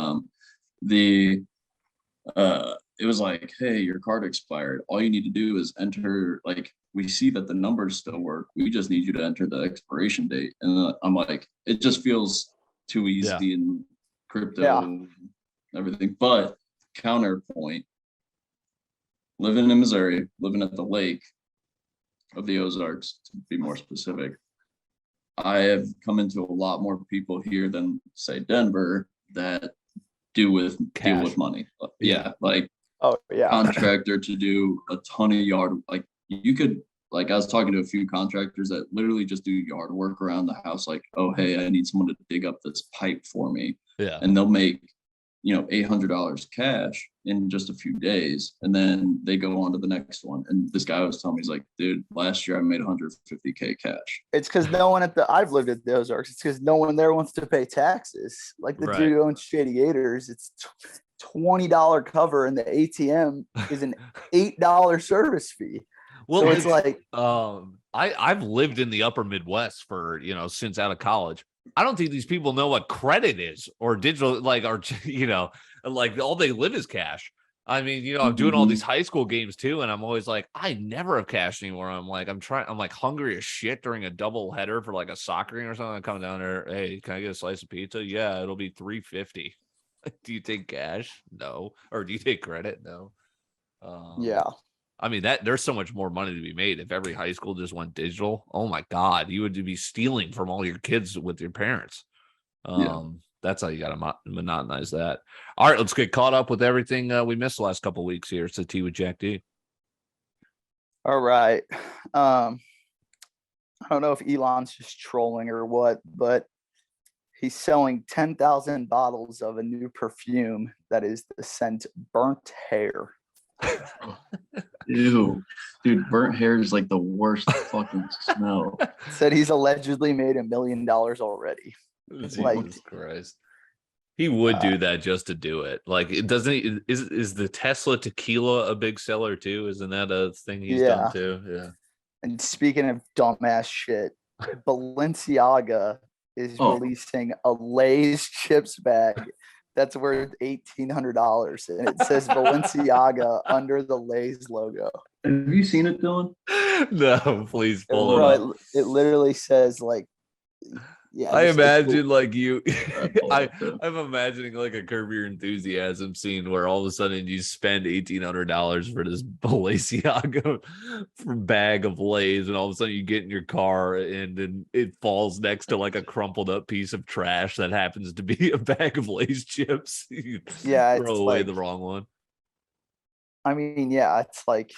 it was like, hey, your card expired. All you need to do is enter, like, we see that the numbers still work. We just need you to enter the expiration date. And I'm like, it just feels too easy in crypto and everything. But counterpoint, living in Missouri, living at the lake of the Ozarks, to be more specific, I have come into a lot more people here than, say, Denver that deal with money. Yeah, like contractor to do a ton of yard. Like you could, like I was talking to a few contractors that literally just do yard work around the house. Like, oh hey, I need someone to dig up this pipe for me. Yeah, and they'll make $800 cash in just a few days, and then they go on to the next one. And this guy was telling me, he's like, dude, last year I made 150K cash.
It's because no one I've lived at the Ozarks. It's because no one there wants to pay taxes. Like the dude who owns Shady Gators, it's $20 cover, and the ATM is an $8 service fee. Well, so it's like,
I've lived in the upper Midwest for since out of college. I don't think these people know what credit is or digital, like, or like all they live is cash. I mean, I'm doing all these high school games too, and I'm always like, I never have cash anymore. I'm like hungry as shit during a double header for like a soccer game or something. I come down there, hey, can I get a slice of pizza? Yeah, it'll be $3.50. Do you take cash? No. Or do you take credit? No.
Yeah. I
mean, there's so much more money to be made if every high school just went digital. Oh my God, you would be stealing from all your kids with your parents. That's how you got to monetize that. All right, let's get caught up with everything we missed the last couple of weeks here. It's the Tea with Jack D.
All right. I don't know if Elon's just trolling or what, but he's selling 10,000 bottles of a new perfume that is the scent burnt hair.
Ew, dude, burnt hair is like the worst fucking smell.
Said he's allegedly made $1 million already.
Jesus Christ. He would do that just to do it. Like, it doesn't. Is the Tesla tequila a big seller too? Isn't that a thing he's done
Yeah.
too? Yeah.
And speaking of dumbass shit, Balenciaga is
Oh.
releasing a Lay's chips bag that's worth $1,800, and it says Balenciaga under the Lay's logo.
Have you seen it, Dylan?
No, please pull it
Bro,
up.
it literally says like, yeah.
I
just the
imagine
cool-
like you.
pull it up, too.
I'm imagining like a Curb Your Enthusiasm scene where all of a sudden you spend $1,800 for this Balenciaga bag of Lay's, and all of a sudden you get in your car and then it falls next to like a crumpled up piece of trash that happens to be a bag of Lay's chips. You
Yeah,
throw
it's
away
like,
the wrong one.
I mean, yeah, it's like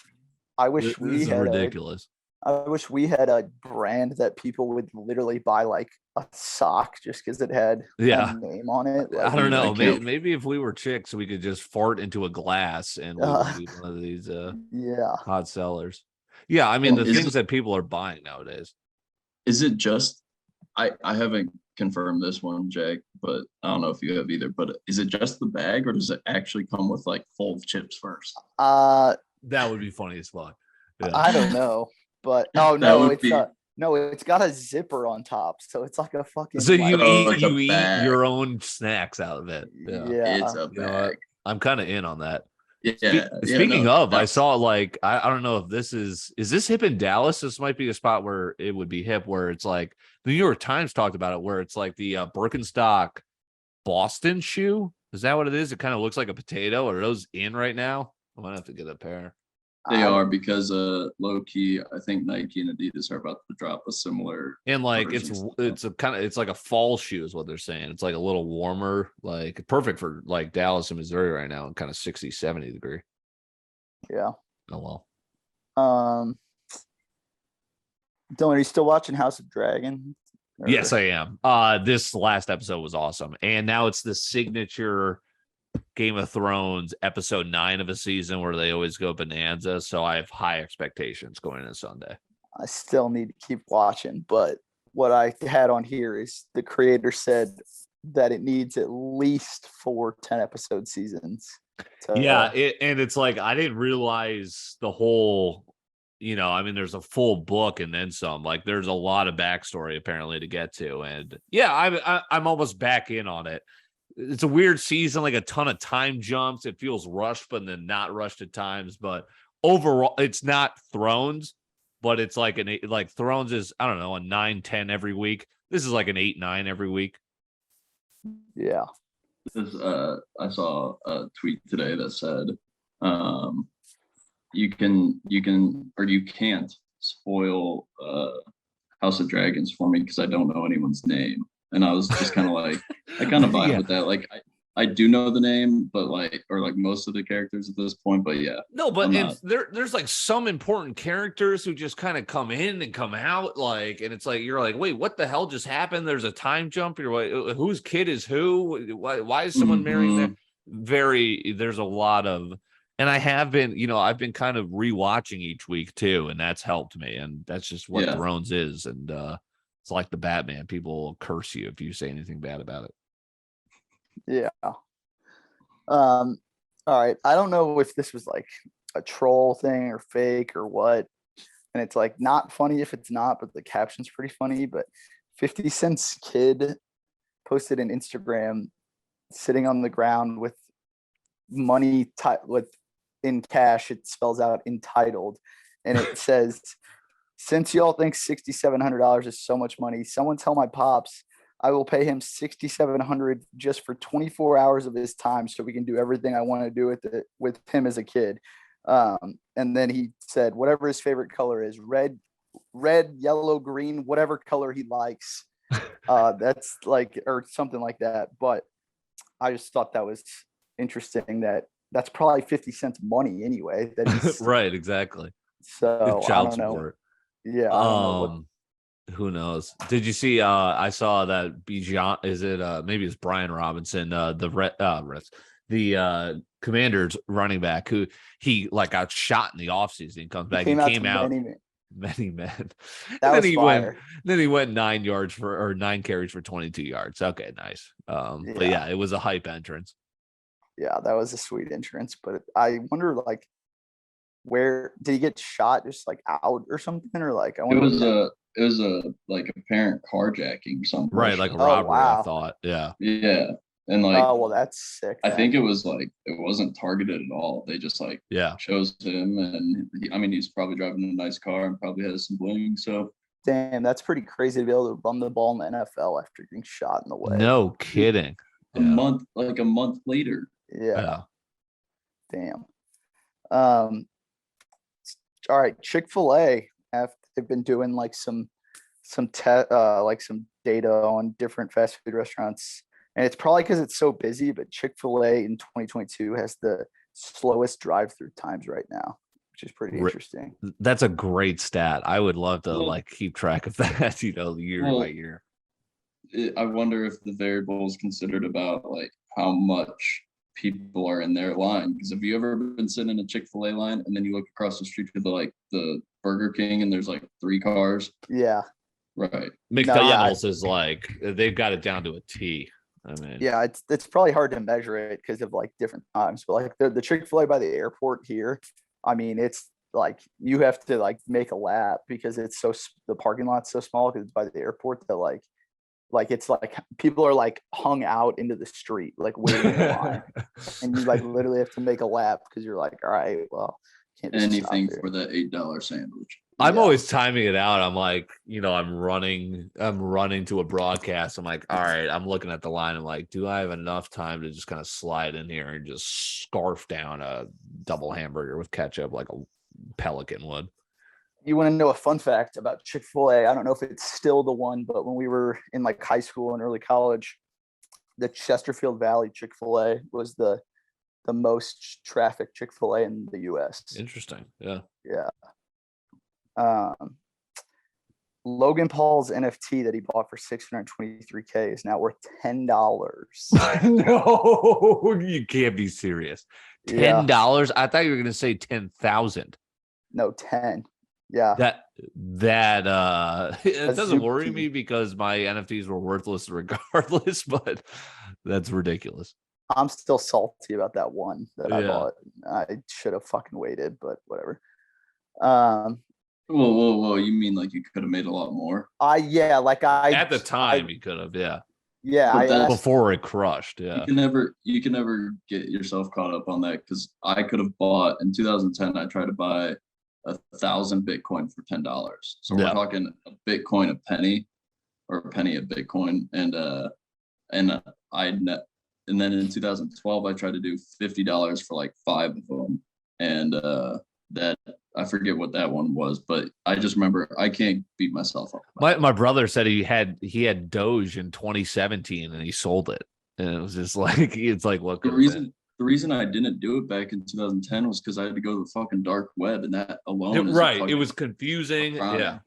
I wish
This
we
is
had
ridiculous.
I wish we had a brand that people would literally buy like a sock just because it had
Yeah.
a name on it.
I
Like,
don't know.
I can't-
Maybe if we were chicks, we could just fart into a glass and we would be one of these
yeah.
hot sellers. Yeah, I mean
Well,
the
is
things
it-
that people are buying nowadays.
Is it just I haven't confirmed this one, Jake, but I don't know if you have either. But is it just the bag, or does it actually come with like full chips first?
That would be funny as fuck. Yeah.
I don't know, but oh
That
no,
would
it's
be-
no, it's got a zipper on top, so it's like a fucking.
So you
like,
Oh, it's a
eat
bag.
your own snacks out of it. Yeah.
yeah.
It's a
You know what?
bag.
I'm kind of in on that.
Yeah.
Speaking of, I
that's-
saw like I don't know if this is this hip in Dallas. This might be a spot where it would be hip, where it's like the New York Times talked about it, where it's like the Birkenstock Boston shoe. Is that what it is? It kind of looks like a potato. Are those in right now? I might have to get a pair.
They
I-
are, because low key, I think Nike and Adidas are about to drop a similar.
And like
versions.
it's like a fall shoe is what they're saying. It's like a little warmer, like perfect for like Dallas and Missouri right now, and kind of 60, 70 degree.
Yeah.
Oh well.
Dylan, are you still watching House of Dragon? Or-
Yes, I am. This last episode was awesome. And now it's the signature Game of Thrones episode 9 of a season where they always go bonanza. So I have high expectations going into Sunday.
I still need to keep watching, but what I had on here is the creator said that it needs at least 4 10-episode seasons.
Yeah, and it's like I didn't realize the whole, I mean, there's a full book and then some. Like, there's a lot of backstory apparently to get to, and yeah, I'm almost back in on it. It's a weird season, like a ton of time jumps. It feels rushed, but then not rushed at times. But overall, it's not Thrones, but it's like like Thrones is, I don't know, a 9-10 every week. This is like an 8-9 every week.
Yeah.
I saw a tweet today that said, you can or you can't spoil House of Dragons for me because I don't know anyone's name. And I was just kind of like, I kind of vibe
Yeah.
with that. Like, I do know the name, but like most of the characters at this point. But yeah,
No, but
I'm
it's, there's like some important characters who just kind of come in and come out, like, and it's like you're like, wait, what the hell just happened? There's a time jump. You're like, whose kid is who? Why is someone marrying them? There's a lot of, and I have been, I've been kind of rewatching each week too, and that's helped me. And that's just what
Yeah.
Thrones is. And it's like the Batman. People will curse you if you say anything bad about it.
Yeah. All right. I don't know if this was like a troll thing or fake or what. And it's like not funny if it's not, but the caption's pretty funny. But 50 Cent's kid posted an Instagram sitting on the ground with money with in cash. It spells out entitled, and it says, "Since y'all think $6,700 is so much money, someone tell my pops I will pay him $6,700 just for 24 hours of his time, so we can do everything I want to do with him as a kid." And then he said, whatever his favorite color is, red, yellow, green, whatever color he likes. That's like, or something like that. But I just thought that was interesting. That's probably 50 cents money anyway. That he's,
Right, exactly.
So
It's
I
child
don't know.
support.
Yeah, I don't know what.
Who knows? Did you see? I saw that Bijan. Is it? Maybe it's Brian Robinson. The Commanders running back who he like got shot in the offseason. He comes back. He came out. many men.
That
And
was
then he
fire.
went. Then he went 9 carries for 22 yards. Okay, nice. But yeah, it was a hype entrance.
Yeah, that was a sweet entrance. But I wonder, like, where did he get shot? Just like out or something, or like I
It
wonder.
was a like apparent carjacking or something.
Right, like a
Oh,
robbery. I
wow.
thought. Yeah.
Yeah, and like
Oh well, that's sick.
I
then.
think it was like it wasn't targeted at all. They just like
Yeah.
chose him, and I mean he's probably driving a nice car and probably has some bling. So
Damn, that's pretty crazy to be able to run the ball in the NFL after getting shot in the leg.
No kidding.
a month later.
Yeah. Damn. All right, Chick-fil-A. They've been doing like some data on different fast food restaurants, and it's probably because it's so busy. But Chick-fil-A in 2022 has the slowest drive-through times right now, which is pretty interesting.
That's a great stat. I would love to
Well-
like keep track of that, year
Well,
by year.
I wonder if the variable is considered about like how much people are in their line. Because have you ever been sitting in a Chick-fil-A line and then you look across the street to the Burger King and there's like 3 cars?
Yeah.
Right.
McDonald's is like they've got it down to a T. I mean,
Yeah, it's probably hard to measure it because of like different times. But like the Chick-fil-A by the airport here, I mean, it's like you have to like make a lap because it's the parking lot's so small because it's by the airport that like it's like people are like hung out into the street like waiting in line, and you like literally have to make a lap because you're like, all right, well, can't just
Anything
stop
for that $8 sandwich.
I'm
Yeah.
always timing it out. I'm like, I'm running to a broadcast. I'm like, all right, I'm looking at the line. I'm like, do I have enough time to just kind of slide in here and just scarf down a double hamburger with ketchup like a pelican would?
You want to know a fun fact about Chick-fil-A? I don't know if it's still the one, but when we were in like high school and early college, the Chesterfield Valley Chick-fil-A was the most trafficked Chick-fil-A in the US.
Interesting. Yeah.
Yeah. Logan Paul's NFT that he bought for $623K is now worth $10.
No, you can't be serious.
Yeah.
$10? I thought you were going to say 10,000.
No, 10. Yeah.
It doesn't worry
Azuki.
me because my NFTs were worthless regardless, but that's ridiculous.
I'm still salty about that one that I
Yeah.
bought. I should have fucking waited, but whatever.
Whoa! You mean like you could have made a lot more?
At the time, you could have, yeah.
Yeah,
But that's-
Before it crushed, yeah.
You can never get yourself caught up on that because I could have bought in 2010. I tried to buy 1,000 Bitcoin for $10. So
Yeah.
we're talking a Bitcoin a penny, or a penny a Bitcoin, and then in 2012 I tried to do $50 for like 5 of them, and that I forget what that one was, but I just remember I can't beat myself up.
My brother said he had Doge in 2017 and he sold it, and it was just like it's like what
The
could have been.
reason I didn't do it back in 2010 was because I had to go to the fucking dark web, and that alone is
Right, it
fucking
was confusing.
crime.
Yeah,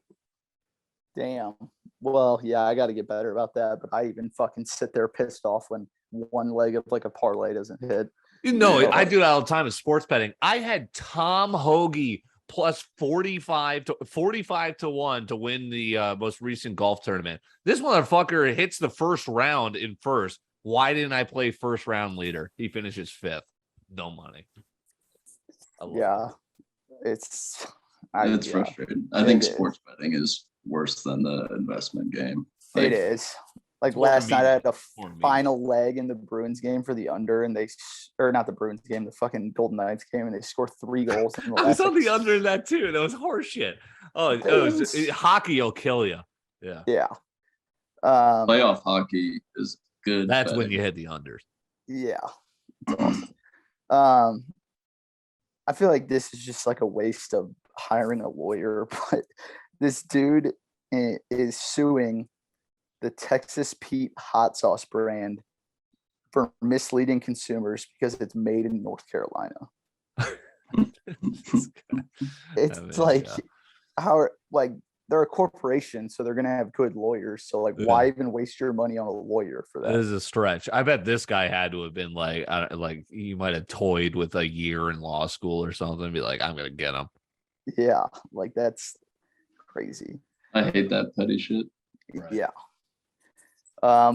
damn. Well, yeah, I got to get better about that. But I even fucking sit there pissed off when one leg of like a parlay doesn't hit.
Yeah.
Oh.
I do that all the time with sports betting. I had Tom Hoagie plus 45 to 1 to win the most recent golf tournament. This motherfucker hits the first round in first. Why didn't I play first round leader? He finishes 5th. No money.
Yeah, it's
frustrating. I think sports betting is worse than the investment game.
It is. Like
It's more
last night, I had a
more mean.
final leg in the Bruins game for the under, and not the Bruins game, the fucking Golden Knights game, and they scored 3 goals. In the
I was
last,
on the under in that too. That was horseshit. Hockey will kill you. Yeah.
Yeah.
Playoff hockey is good.
That's
betting.
when you hit the unders.
Yeah. I feel like this is just like a waste of hiring a lawyer, but this dude is suing the Texas Pete hot sauce brand for misleading consumers because it's made in North Carolina. It's like how like they're a corporation, so they're gonna have good lawyers. So like, why even waste your money on a lawyer for that?
It is a stretch. I bet this guy had to have been like he might have toyed with a year in law school or something. And be like, I'm gonna get him.
Yeah, like that's crazy.
I hate that petty shit.
Right.
Yeah.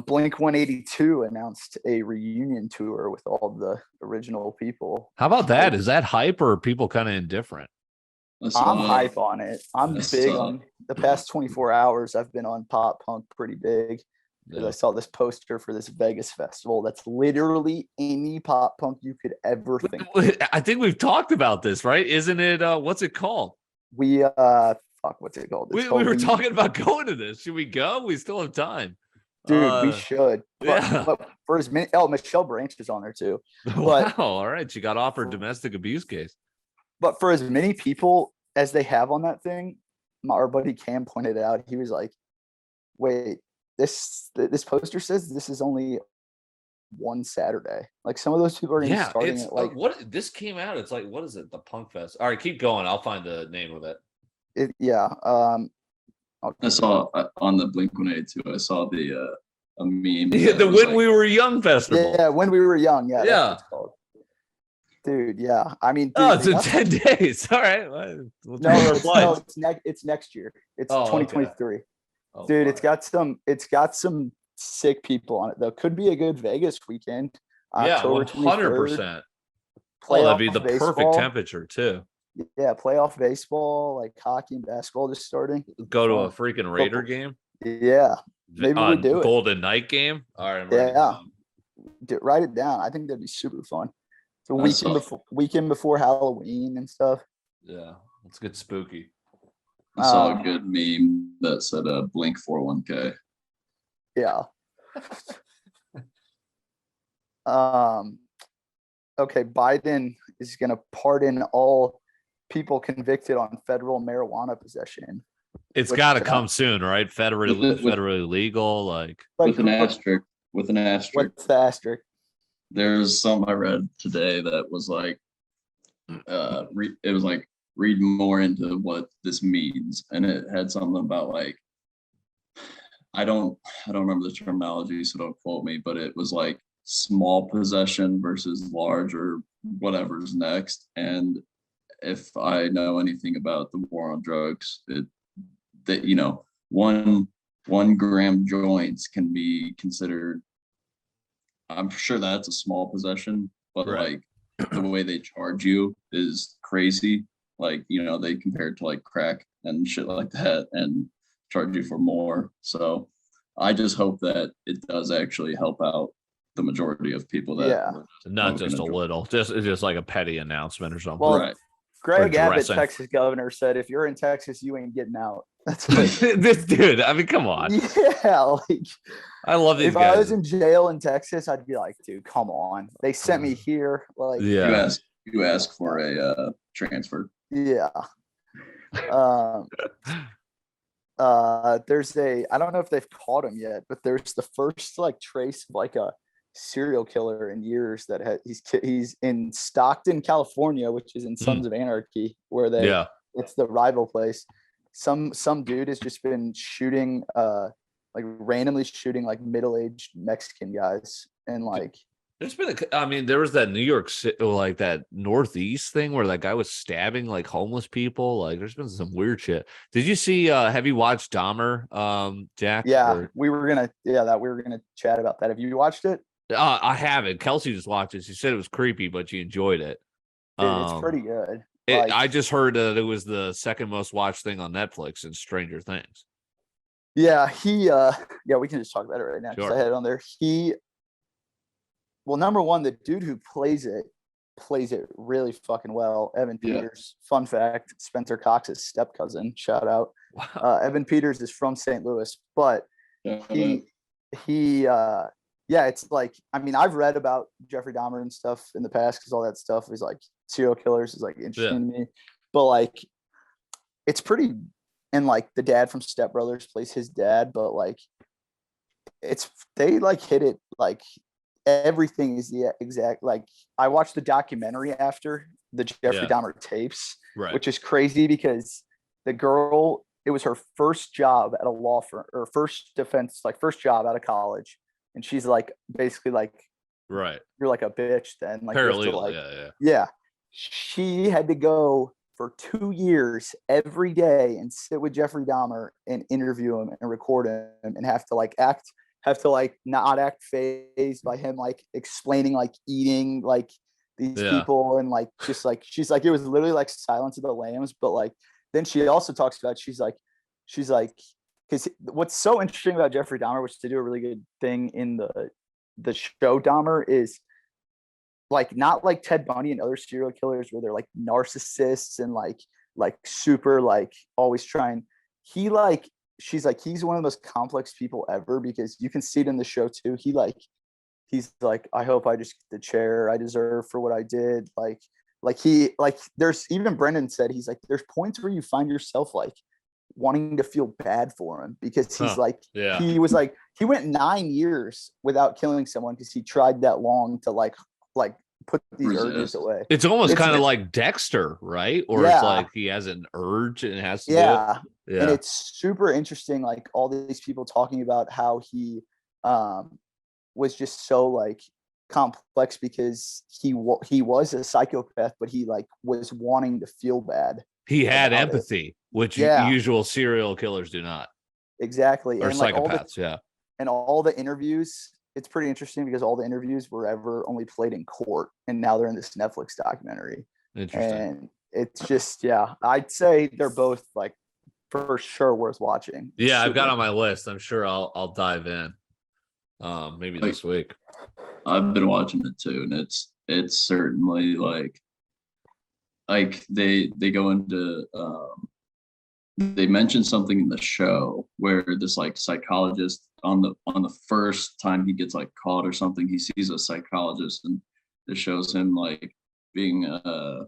Blink 182 announced a reunion tour with all the original people.
How about that? Is that hype or are people kind of indifferent?
I'm hype on it. I'm
Yes.
big on the past 24 hours. I've been on pop punk pretty big because I saw this poster for this Vegas festival that's literally any pop punk you could ever think.
I think we've talked about this, right? Isn't it? What's it called?
We what's it called?
We were talking about going to this. Should we go? We still have time.
Dude, we should.
Yeah.
But for as many, Michelle Branch is on there too.
Wow. All right. She got offered domestic abuse case.
But for as many people as they have on that thing, our buddy Cam pointed out, he was like, wait, this poster says this is only one Saturday. Like some of those people are going to be starting
it's
at like
what this came out. It's like, what is it? The Punk Fest. All right, keep going. I'll find the name of it.
yeah.
I saw on the Blink 182. I saw the a meme.
Yeah, the When We Were Young festival.
Yeah, When We Were Young. Yeah.
Yeah.
That's what it's called. Dude, yeah. I mean, dude,
Oh, it's in 10 days. All right. We'll
it's next year. It's
Oh,
2023.
okay. Oh,
Dude,
fuck.
it's got some sick people on it though. Could be a good Vegas weekend.
Yeah,
October
100%.
Playoff
That'd be the
baseball.
perfect temperature too.
Yeah, playoff baseball, like hockey and basketball just starting.
Go to a freaking Raider game.
Yeah, maybe we do it.
Golden Night game. All right.
Write it down. I think that'd be super fun. The weekend before Halloween and stuff.
Yeah, let's get spooky.
I saw a good meme that said Blink 401k.
Yeah. Okay, Biden is going to pardon all people convicted on federal marijuana possession.
It's got to come soon, right? Federally legal, like
with an asterisk. With an asterisk.
What's the asterisk?
There's something I read today that was like, it was like read more into what this means, and it had something about like, I don't remember the terminology, so don't quote me, but it was like small possession versus large or whatever's next. And if I know anything about the war on drugs, that you know, 1 gram joints can be considered. I'm sure that's a small possession, but
right.
Like the way they charge you is crazy. Like, you know, they compare it to like crack and shit like that and charge you for more. So I just hope that it does actually help out the majority of people that
not just a little, just like a petty announcement or something.
Well,
right.
Greg Abbott, Texas governor, said if you're in Texas, you ain't getting out. That's
this dude. I mean, come on.
Yeah, like
I love these
if
guys.
I was in jail in Texas, I'd be like, dude, come on. They sent me here. Like,
yeah,
you ask for a transfer.
Yeah. There's I don't know if they've caught him yet, but there's the first like trace of like a serial killer in years that he's in Stockton, California, which is in Sons of Anarchy, where it's the rival place. Some dude has just been shooting like randomly shooting like middle-aged Mexican guys, and like
there's been there was that New York City, like that Northeast thing where that guy was stabbing like homeless people. Like there's been some weird shit. Did you see have you watched Dahmer, Jack?
Yeah, we were gonna chat about that. Have you watched it?
I haven't. Kelsey just watched it. She said it was creepy, but she enjoyed it.
Dude, it's pretty good.
I just heard that it was the second most watched thing on Netflix since Stranger Things.
Yeah, we can just talk about it right now because I had it on there. Well, number one, the dude who plays it really fucking well. Evan Peters. Fun fact: Spencer Cox's step cousin. Shout out. Wow. Evan Peters is from St. Louis, but it's like, I mean, I've read about Jeffrey Dahmer and stuff in the past because all that stuff is like serial killers is like interesting to me, but like it's pretty. And like the dad from Step Brothers plays his dad, but like they like hit it like everything is the exact. Like I watched the documentary after the Jeffrey Dahmer tapes, which is crazy because the girl, it was her first job at a law firm or first job out of college, and she's like basically like, you're like a bitch then, like
paralegal,
she had to go for 2 years every day and sit with Jeffrey Dahmer and interview him and record him and have to not act phased by him like explaining like eating like these people and like just like she's like it was literally like Silence of the Lambs, but like then she also talks about she's like because what's so interesting about Jeffrey Dahmer, which they do a really good thing in the show Dahmer, is like not like Ted Bundy and other serial killers where they're like narcissists and like super like always trying. She's like he's one of the most complex people ever because you can see it in the show too. He's like, I hope I just get the chair I deserve for what I did. There's even Brendan said he's like there's points where you find yourself like wanting to feel bad for him because he's he was like he went 9 years without killing someone because he tried that long to like put these urges away.
It's almost kind of like Dexter, right? Or it's like he has an urge and has to do it.
And it's super interesting, like all these people talking about how he was just so like complex because he was a psychopath, but he like was wanting to feel bad.
He had empathy, which usual serial killers do not.
Exactly.
Or
and
psychopaths,
And all the interviews, it's pretty interesting because all the interviews were ever only played in court, and now they're in this Netflix documentary.
Interesting.
And it's just, I'd say they're both like for sure worth watching.
Yeah, I've got on my list. I'm sure I'll dive in. Maybe this week.
I've been watching it too, and it's certainly like they go into they mention something in the show where this like psychologist on the first time he gets like caught or something, he sees a psychologist and it shows him like being I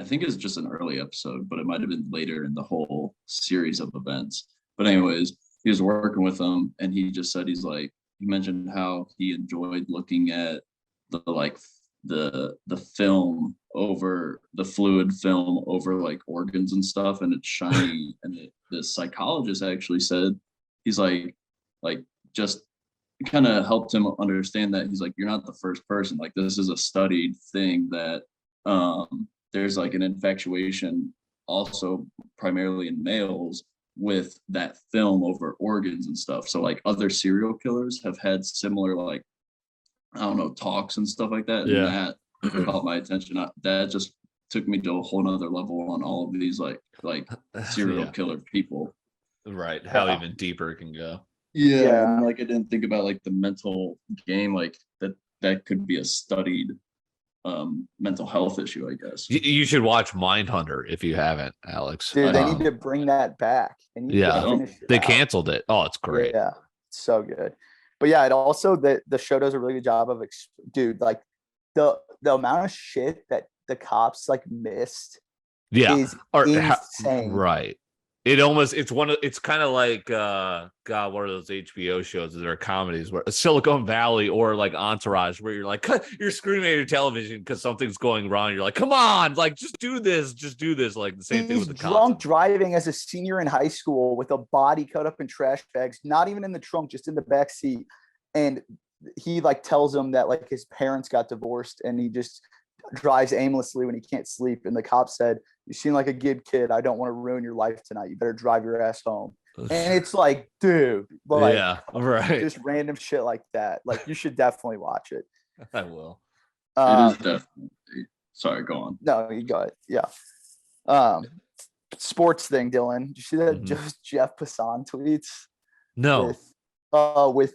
think it's just an early episode, but it might have been later in the whole series of events. But anyways, he was working with them and he just said he mentioned how he enjoyed looking at the film over the fluid film over like organs and stuff, and it's shiny. And the psychologist actually said he's like just kind of helped him understand that he's like, you're not the first person, like this is a studied thing that there's like an infatuation also primarily in males with that film over organs and stuff. So like other serial killers have had similar like I don't know talks and stuff like that. And that caught my attention. That just took me to a whole nother level on all of these like serial killer people.
Right. How even deeper it can go.
Yeah. And like I didn't think about like the mental game, like that could be a studied mental health issue, I guess.
You should watch Mindhunter if you haven't, Alex.
Dude, they need to bring that back.
They canceled it. Oh, it's great.
Yeah, it's so good. But yeah, it also the show does a really good job of dude, like the amount of shit that the cops like missed is insane.
Right. It's kind of like God, what are those HBO shows that are comedies where Silicon Valley or like Entourage, where you're like you're screaming at your television because something's going wrong. You're like, come on, like just do this. Like the same thing with the cops.
Drunk driving as a senior in high school with a body cut up in trash bags, not even in the trunk, just in the back seat. And he like tells him that like his parents got divorced and he just drives aimlessly when he can't sleep. And the cop said, you seem like a good kid. I don't want to ruin your life tonight. You better drive your ass home. And it's like, dude, like,
right.
Just random shit like that. Like, you should definitely watch it.
I will.
It is definitely. Sorry, go on.
No, you got it. Yeah. Sports thing, Dylan. Did you see that Jeff Passan tweets?
No.
With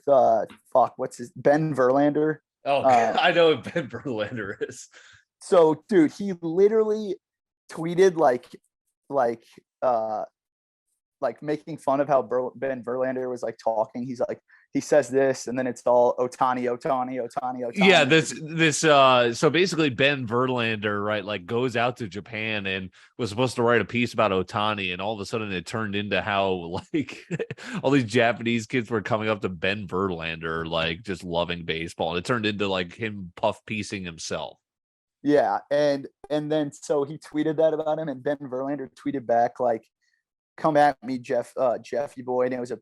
what's his Ben Verlander?
Oh, I know what Ben Verlander is.
So, dude, he literally tweeted like making fun of how Ben Verlander was like talking. He's like, he says this, and then it's all Otani.
Yeah, this. So basically, Ben Verlander, right, like goes out to Japan and was supposed to write a piece about Otani, and all of a sudden it turned into how like all these Japanese kids were coming up to Ben Verlander, like just loving baseball, and it turned into like him puff piecing himself.
Yeah, and then so he tweeted that about him, and Ben Verlander tweeted back like, "Come at me, Jeff, Jeffy boy." And it was a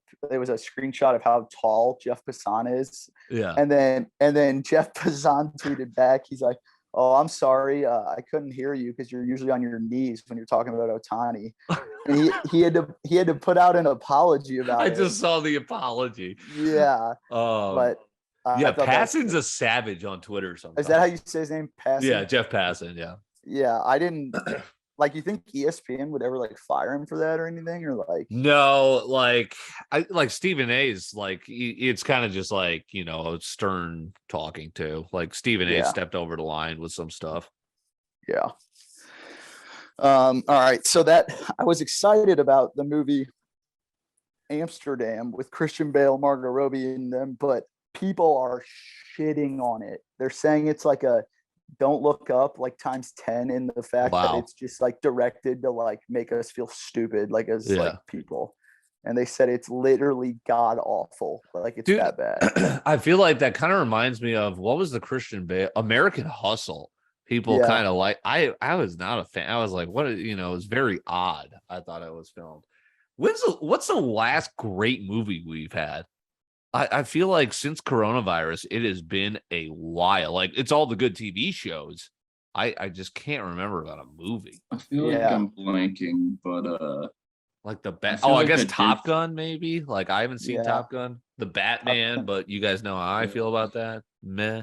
screenshot of how tall Jeff Passan is.
Yeah.
And then Jeff Passan tweeted back, he's like, Oh, I'm sorry. I couldn't hear you because you're usually on your knees when you're talking about Otani. And he had to put out an apology
I
about it.
just saw the apology.
Yeah, but
Yeah,
I thought that
Passon's a savage on Twitter sometimes.
is that how you say his name? Passon?
Yeah, Jeff Passon. Yeah.
Yeah, I didn't like. You think ESPN would ever like fire him for that or anything, or like?
No, like I like Stephen A's like it's kind of just like, you know, stern talking to. Like Stephen A
Yeah.
stepped over the line with some stuff.
Yeah. All right. So that I was excited about the movie Amsterdam with Christian Bale, Margot Robbie in them, but people are shitting on it. They're saying it's like a don't look up like times 10 in the fact that
Wow.
it's just like directed to like make us feel stupid like as
Yeah.
like people. And they said it's literally god awful. Like it's
Dude,
that bad.
I feel like that kind of reminds me of what was the Christian Bale American Hustle. People
Yeah.
kind of like I was not a fan. I was like, what, you know, it was very odd. I thought it was filmed. What's the last great movie we've had? I feel like since coronavirus, it has been a while. Like it's all the good TV shows. I just can't remember about a movie.
I feel like
Yeah.
I'm blanking, but
Like the
I
bat.
feel
Oh, I
like
guess
I
Top
did-
Gun, maybe. Like I haven't seen
Yeah.
Top Gun, the Batman,
Gun.
but you guys know how I feel about that. Meh.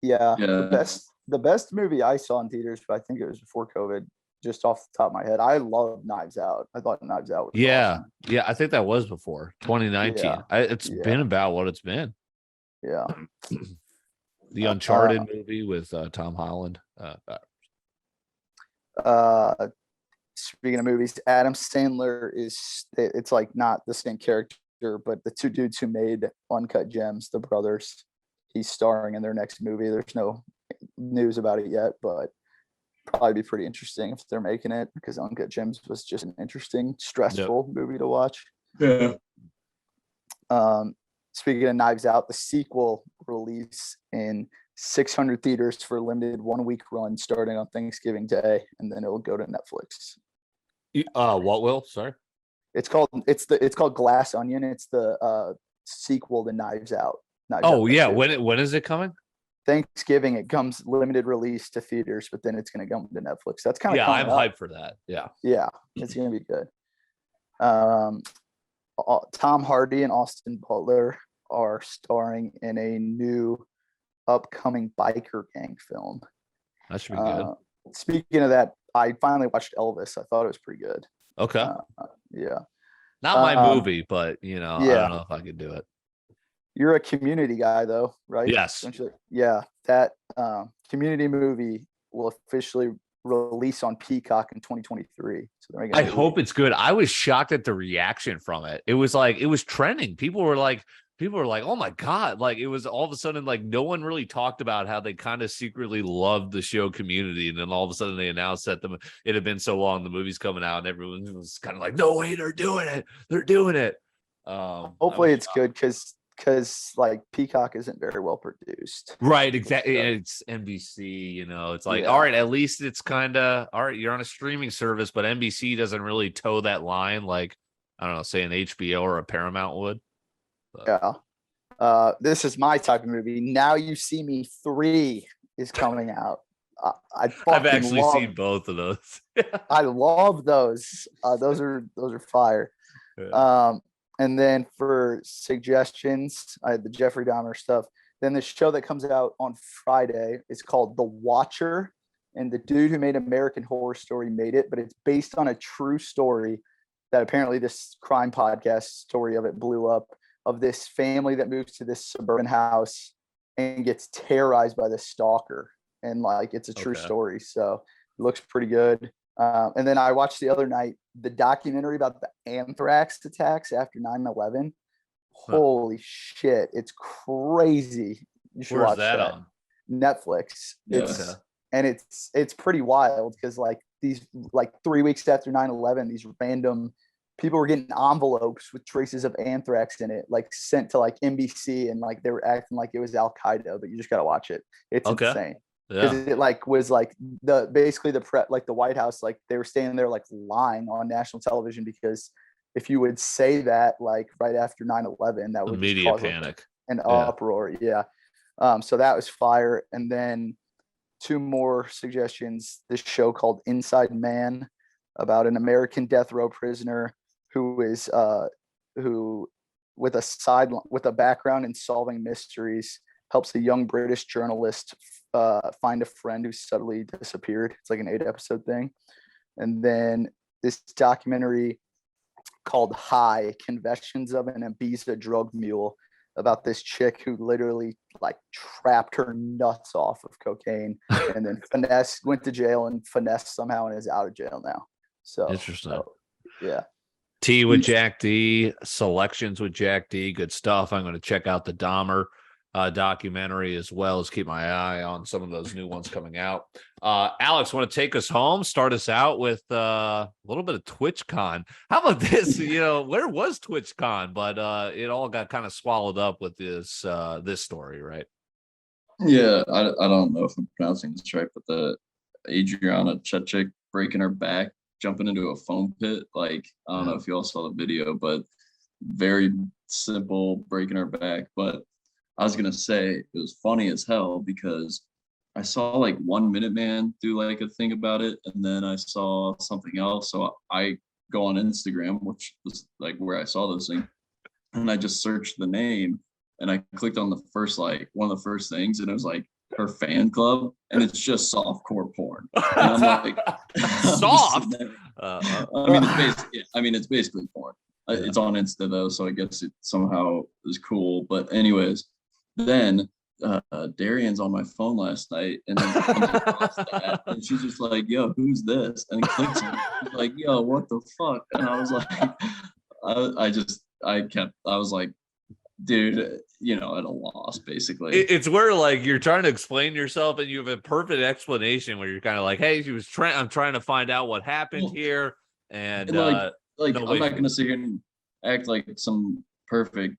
Yeah.
Yeah.
The best movie I saw in theaters, but I think it was before COVID, just off the top of my head. I love Knives Out. I thought Knives Out was
Yeah,
awesome.
yeah. I think that was before 2019.
Yeah.
It's
Yeah.
been about what it's been.
Yeah.
The Uncharted movie with Tom Holland.
Speaking of movies, Adam Sandler it's like not the same character, but the two dudes who made Uncut Gems, the brothers, he's starring in their next movie. There's no news about it yet, but probably be pretty interesting if they're making it because Uncut Gems was just an interesting, stressful movie to watch.
Yeah.
Speaking of Knives Out, the sequel release in 600 theaters for a limited 1 week run starting on Thanksgiving Day, and then it'll go to Netflix.
What will? Sorry.
It's called Glass Onion. It's the sequel to Knives Out.
Oh yeah, when is it coming?
Thanksgiving. It comes limited release to theaters, but then it's going to come to Netflix. That's kind of
I'm hyped for that. Yeah,
it's going to be good. Tom Hardy and Austin Butler are starring in a new upcoming biker gang film.
that should be good.
Speaking of that, I finally watched Elvis. I thought it was pretty good.
Okay,
Yeah.
not my movie, but you know, I
yeah.
don't know if I could do it.
You're a Community guy though, right?
Yes.
Yeah. That Community movie will officially release on Peacock in 2023. So
I hope it's good. I was shocked at the reaction from it. It was trending. People were like, oh my God. Like it was all of a sudden, like no one really talked about how they kind of secretly loved the show Community. And then all of a sudden they announced that it had been so long, the movie's coming out and everyone was kind of like, no way, they're doing it. They're doing it.
Hopefully it's good because like Peacock isn't very well produced.
Right, exactly. It's NBC, you know, it's like, all right, at least it's kind of all right, you're on a streaming service, but NBC doesn't really toe that line like, I don't know, say an HBO or a Paramount would. But.
Yeah. This is my type of movie. Now You See Me 3 is coming out.
I've actually seen both of those.
I love those. Those are fire. Yeah. And then for suggestions, I had the Jeffrey Dahmer stuff. Then the show that comes out on Friday is called The Watcher. And the dude who made American Horror Story made it, but it's based on a true story that apparently this crime podcast story of it blew up, of this family that moves to this suburban house and gets terrorized by this stalker. And like, it's a true story. So it looks pretty good. And then I watched the other night the documentary about the anthrax attacks after 9/11. Holy shit, it's crazy. You should watch that on Netflix. It's pretty wild because like these 3 weeks after 9/11, these random people were getting envelopes with traces of anthrax in it, like sent to like NBC, and like they were acting like it was Al Qaeda. But you just gotta watch it. It's insane. Because it like was like basically the White House, like they were standing there like lying on national television because if you would say that like right after 9/11, that would
immediate panic,
an uproar. Yeah. So that was fire. And then two more suggestions. This show called Inside Man about an American death row prisoner who is who with a background in solving mysteries helps a young British journalist find a friend who suddenly disappeared. It's like an 8-episode thing. And then this documentary called High, Confessions of an Ibiza Drug Mule, about this chick who literally like trapped her nuts off of cocaine and then went to jail and finessed somehow and is out of jail now. So
Interesting.
Yeah.
Tea with Jack D, selections with Jack D, good stuff. I'm going to check out the Dahmer documentary as well as keep my eye on some of those new ones coming out. Alex, want to take us home, start us out with a little bit of TwitchCon. How about this? Where was TwitchCon? But it all got kind of swallowed up with this story, right?
Yeah, I don't know if I'm pronouncing this right, but the Adriana Chechik breaking her back, jumping into a foam pit. Like, I don't know if you all saw the video, but very simple, breaking her back. But I was gonna say it was funny as hell because I saw like 1 Minute Man do like a thing about it, and then I saw something else. So I go on Instagram, which was like where I saw those things, and I just searched the name, and I clicked on the first like one of the first things, and it was like her fan club, and it's just softcore porn. And I'm like,
soft.
It's basically porn. It's on Insta though, so I guess it somehow is cool. But anyways, then Darian's on my phone last night, and then comes across that, and she's just like, "Yo, who's this?" And clicks on it. She's like, "Yo, what the fuck?" And I was like, I was like, dude, at a loss, basically.
It's where like you're trying to explain yourself, and you have a perfect explanation where you're kind of like, "Hey, I'm trying to find out what happened here," and
I'm not gonna sit here and act like some perfect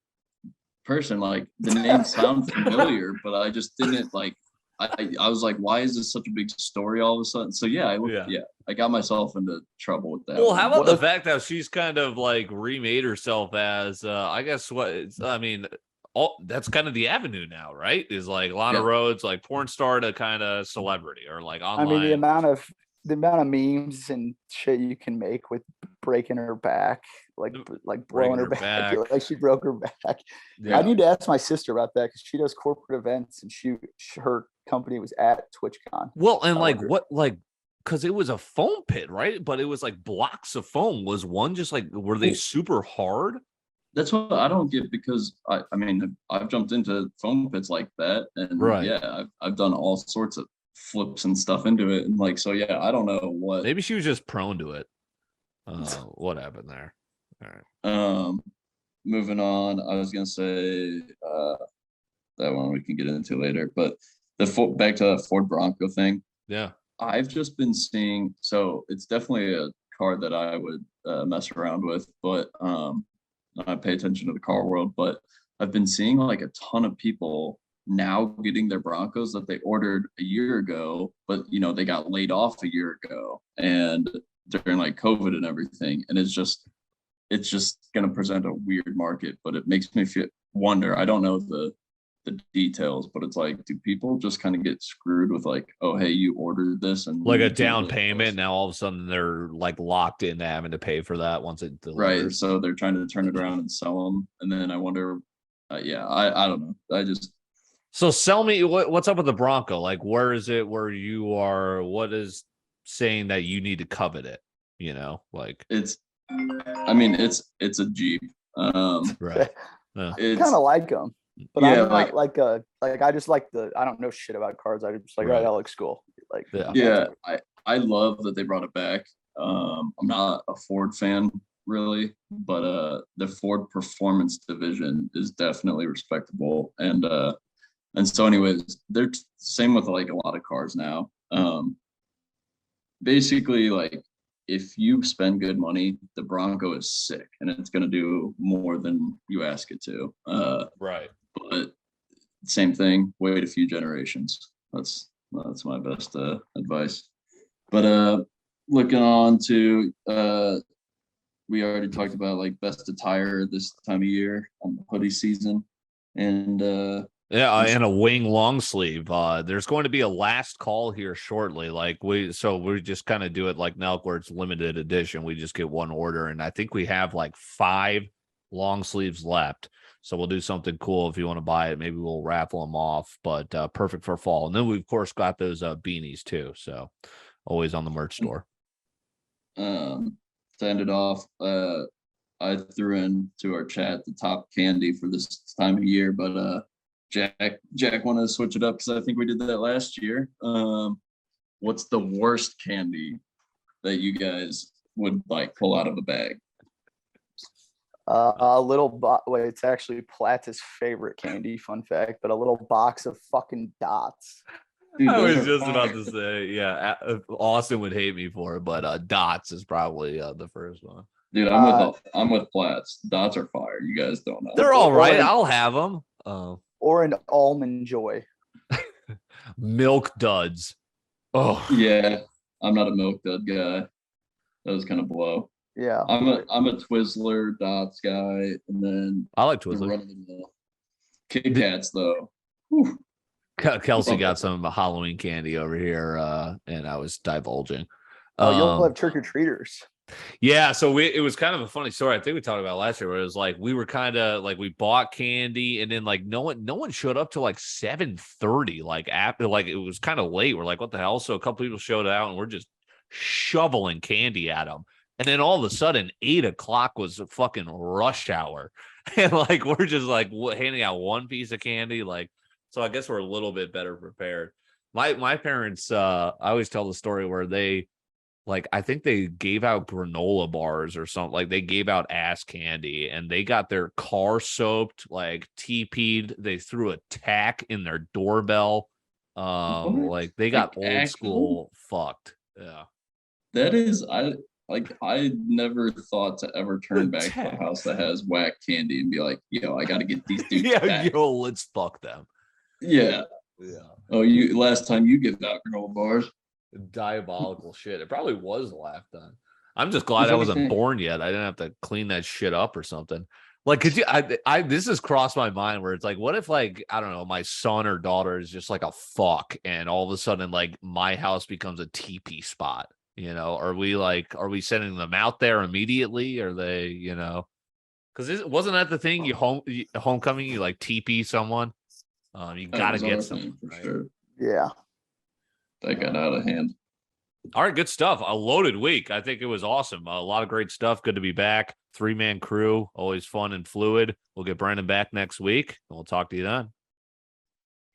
person. Like the name sounds familiar, but I just didn't like. I was like, why is this such a big story all of a sudden? So I got myself into trouble with that.
Well, how about the fact that she's kind of like remade herself as that's kind of the avenue now, right? Is like Lana Rhoades, like porn star to kind of celebrity or like online.
I mean, the amount of memes and shit you can make with breaking her back, like blowing her back. Like she broke her back. Yeah. I need to ask my sister about that because she does corporate events and her company was at TwitchCon.
Well, and because it was a foam pit, right? But it was like blocks of foam. Was one just like, were they super hard?
That's what I don't get, because I've jumped into foam pits like that, and I've done all sorts of flips and stuff into it, and like, so I don't know what.
Maybe she was just prone to it. What happened there? All
right. Moving on, I was gonna say that one we can get into later, but back to the Ford Bronco thing.
Yeah,
I've just been seeing. So it's definitely a car that I would mess around with, but I pay attention to the car world. But I've been seeing like a ton of people now getting their Broncos that they ordered a year ago, but they got laid off a year ago, and during like COVID and everything, and it's just going to present a weird market. But it makes me wonder. I don't know the details, but it's like, do people just kind of get screwed with like, oh hey, you ordered this and
like a down payment, now all of a sudden they're like locked into having to pay for that once it delivers.
Right, so they're trying to turn it around and sell them, and then I wonder I don't know.
So sell me what's up with the Bronco. Like, where is it where you are? What is saying that you need to covet it? Like
it's a Jeep.
Right.
I kind of like them, but I'm not like I just like I don't know shit about cars. I just like, right, that looks cool. Like,
I love that they brought it back. I'm not a Ford fan really, but the Ford Performance division is definitely respectable, and so anyways, they're same with like a lot of cars now. Basically, like, if you spend good money, the Bronco is sick, and it's going to do more than you ask it to.
Right.
But same thing, wait a few generations. That's my best advice. But looking on to we already talked about like best attire this time of year on the hoodie season, and
Yeah, and a wing long sleeve. There's going to be a last call here shortly. We just kind of do it like Nelk, where it's limited edition. We just get one order, and I think we have like 5 long sleeves left. So we'll do something cool if you want to buy it. Maybe we'll raffle them off, but perfect for fall. And then we've of course got those beanies too. So always on the merch store.
To end it off, I threw into our chat the top candy for this time of year, but Jack wanted to switch it up because I think we did that last year. What's the worst candy that you guys would like pull out of a bag?
A little wait, it's actually Platt's favorite candy, fun fact, but a little box of fucking dots.
Dude,
I
those
was
are
just
fire.
about to say, yeah, Austin would hate me for it, but dots is probably the first one.
Dude, I'm with Platts. Dots are fire. You guys don't know.
They're all right. I'll have them.
Or an almond joy.
Milk duds. Oh
Yeah, I'm not a milk dud guy. That was kind of blow.
Yeah.
I'm a Twizzler dots guy, and then
I like
the
Twizzler.
run-of-the-mill Kit Kats though. Whew.
Kelsey got some Halloween candy over here, and I was divulging.
Oh, you'll have trick-or-treaters.
Yeah, so it was kind of a funny story. I think we talked about last year, where it was like we were kind of like we bought candy, and then like no one showed up till like 7:30. Like after, like it was kind of late. We're like, what the hell? So a couple people showed out, and we're just shoveling candy at them. And then all of a sudden, 8:00 was a fucking rush hour, and like we're just like handing out one piece of candy. Like, so I guess we're a little bit better prepared. My parents, I always tell the story where they. Like, I think they gave out granola bars or something. Like, they gave out ass candy, and they got their car soaked, like TP'd. They threw a tack in their doorbell. Like they got
Like,
old
actually?
school fucked. Yeah.
That is, I never thought to ever turn back to a house that has whack candy and be like, yo, I got to get these dudes
Yeah,
back.
yo, let's fuck them.
Yeah.
Yeah.
Oh, last time you give out granola bars.
Diabolical shit. It probably was the last time. I'm just glad I wasn't born yet. I didn't have to clean that shit up or something. Like, could you? This has crossed my mind where it's like, what if, like, I don't know, my son or daughter is just like a fuck, and all of a sudden, like, my house becomes a teepee spot. You know, are we sending them out there immediately? Are they, you know? Because wasn't that the thing? Homecoming, you like teepee someone. You got to get some
for
right?
sure.
Yeah.
That got out of hand.
All right, good stuff. A loaded week. I think it was awesome. A lot of great stuff. Good to be back. 3-man crew, always fun and fluid. We'll get Brandon back next week, and we'll talk to you then.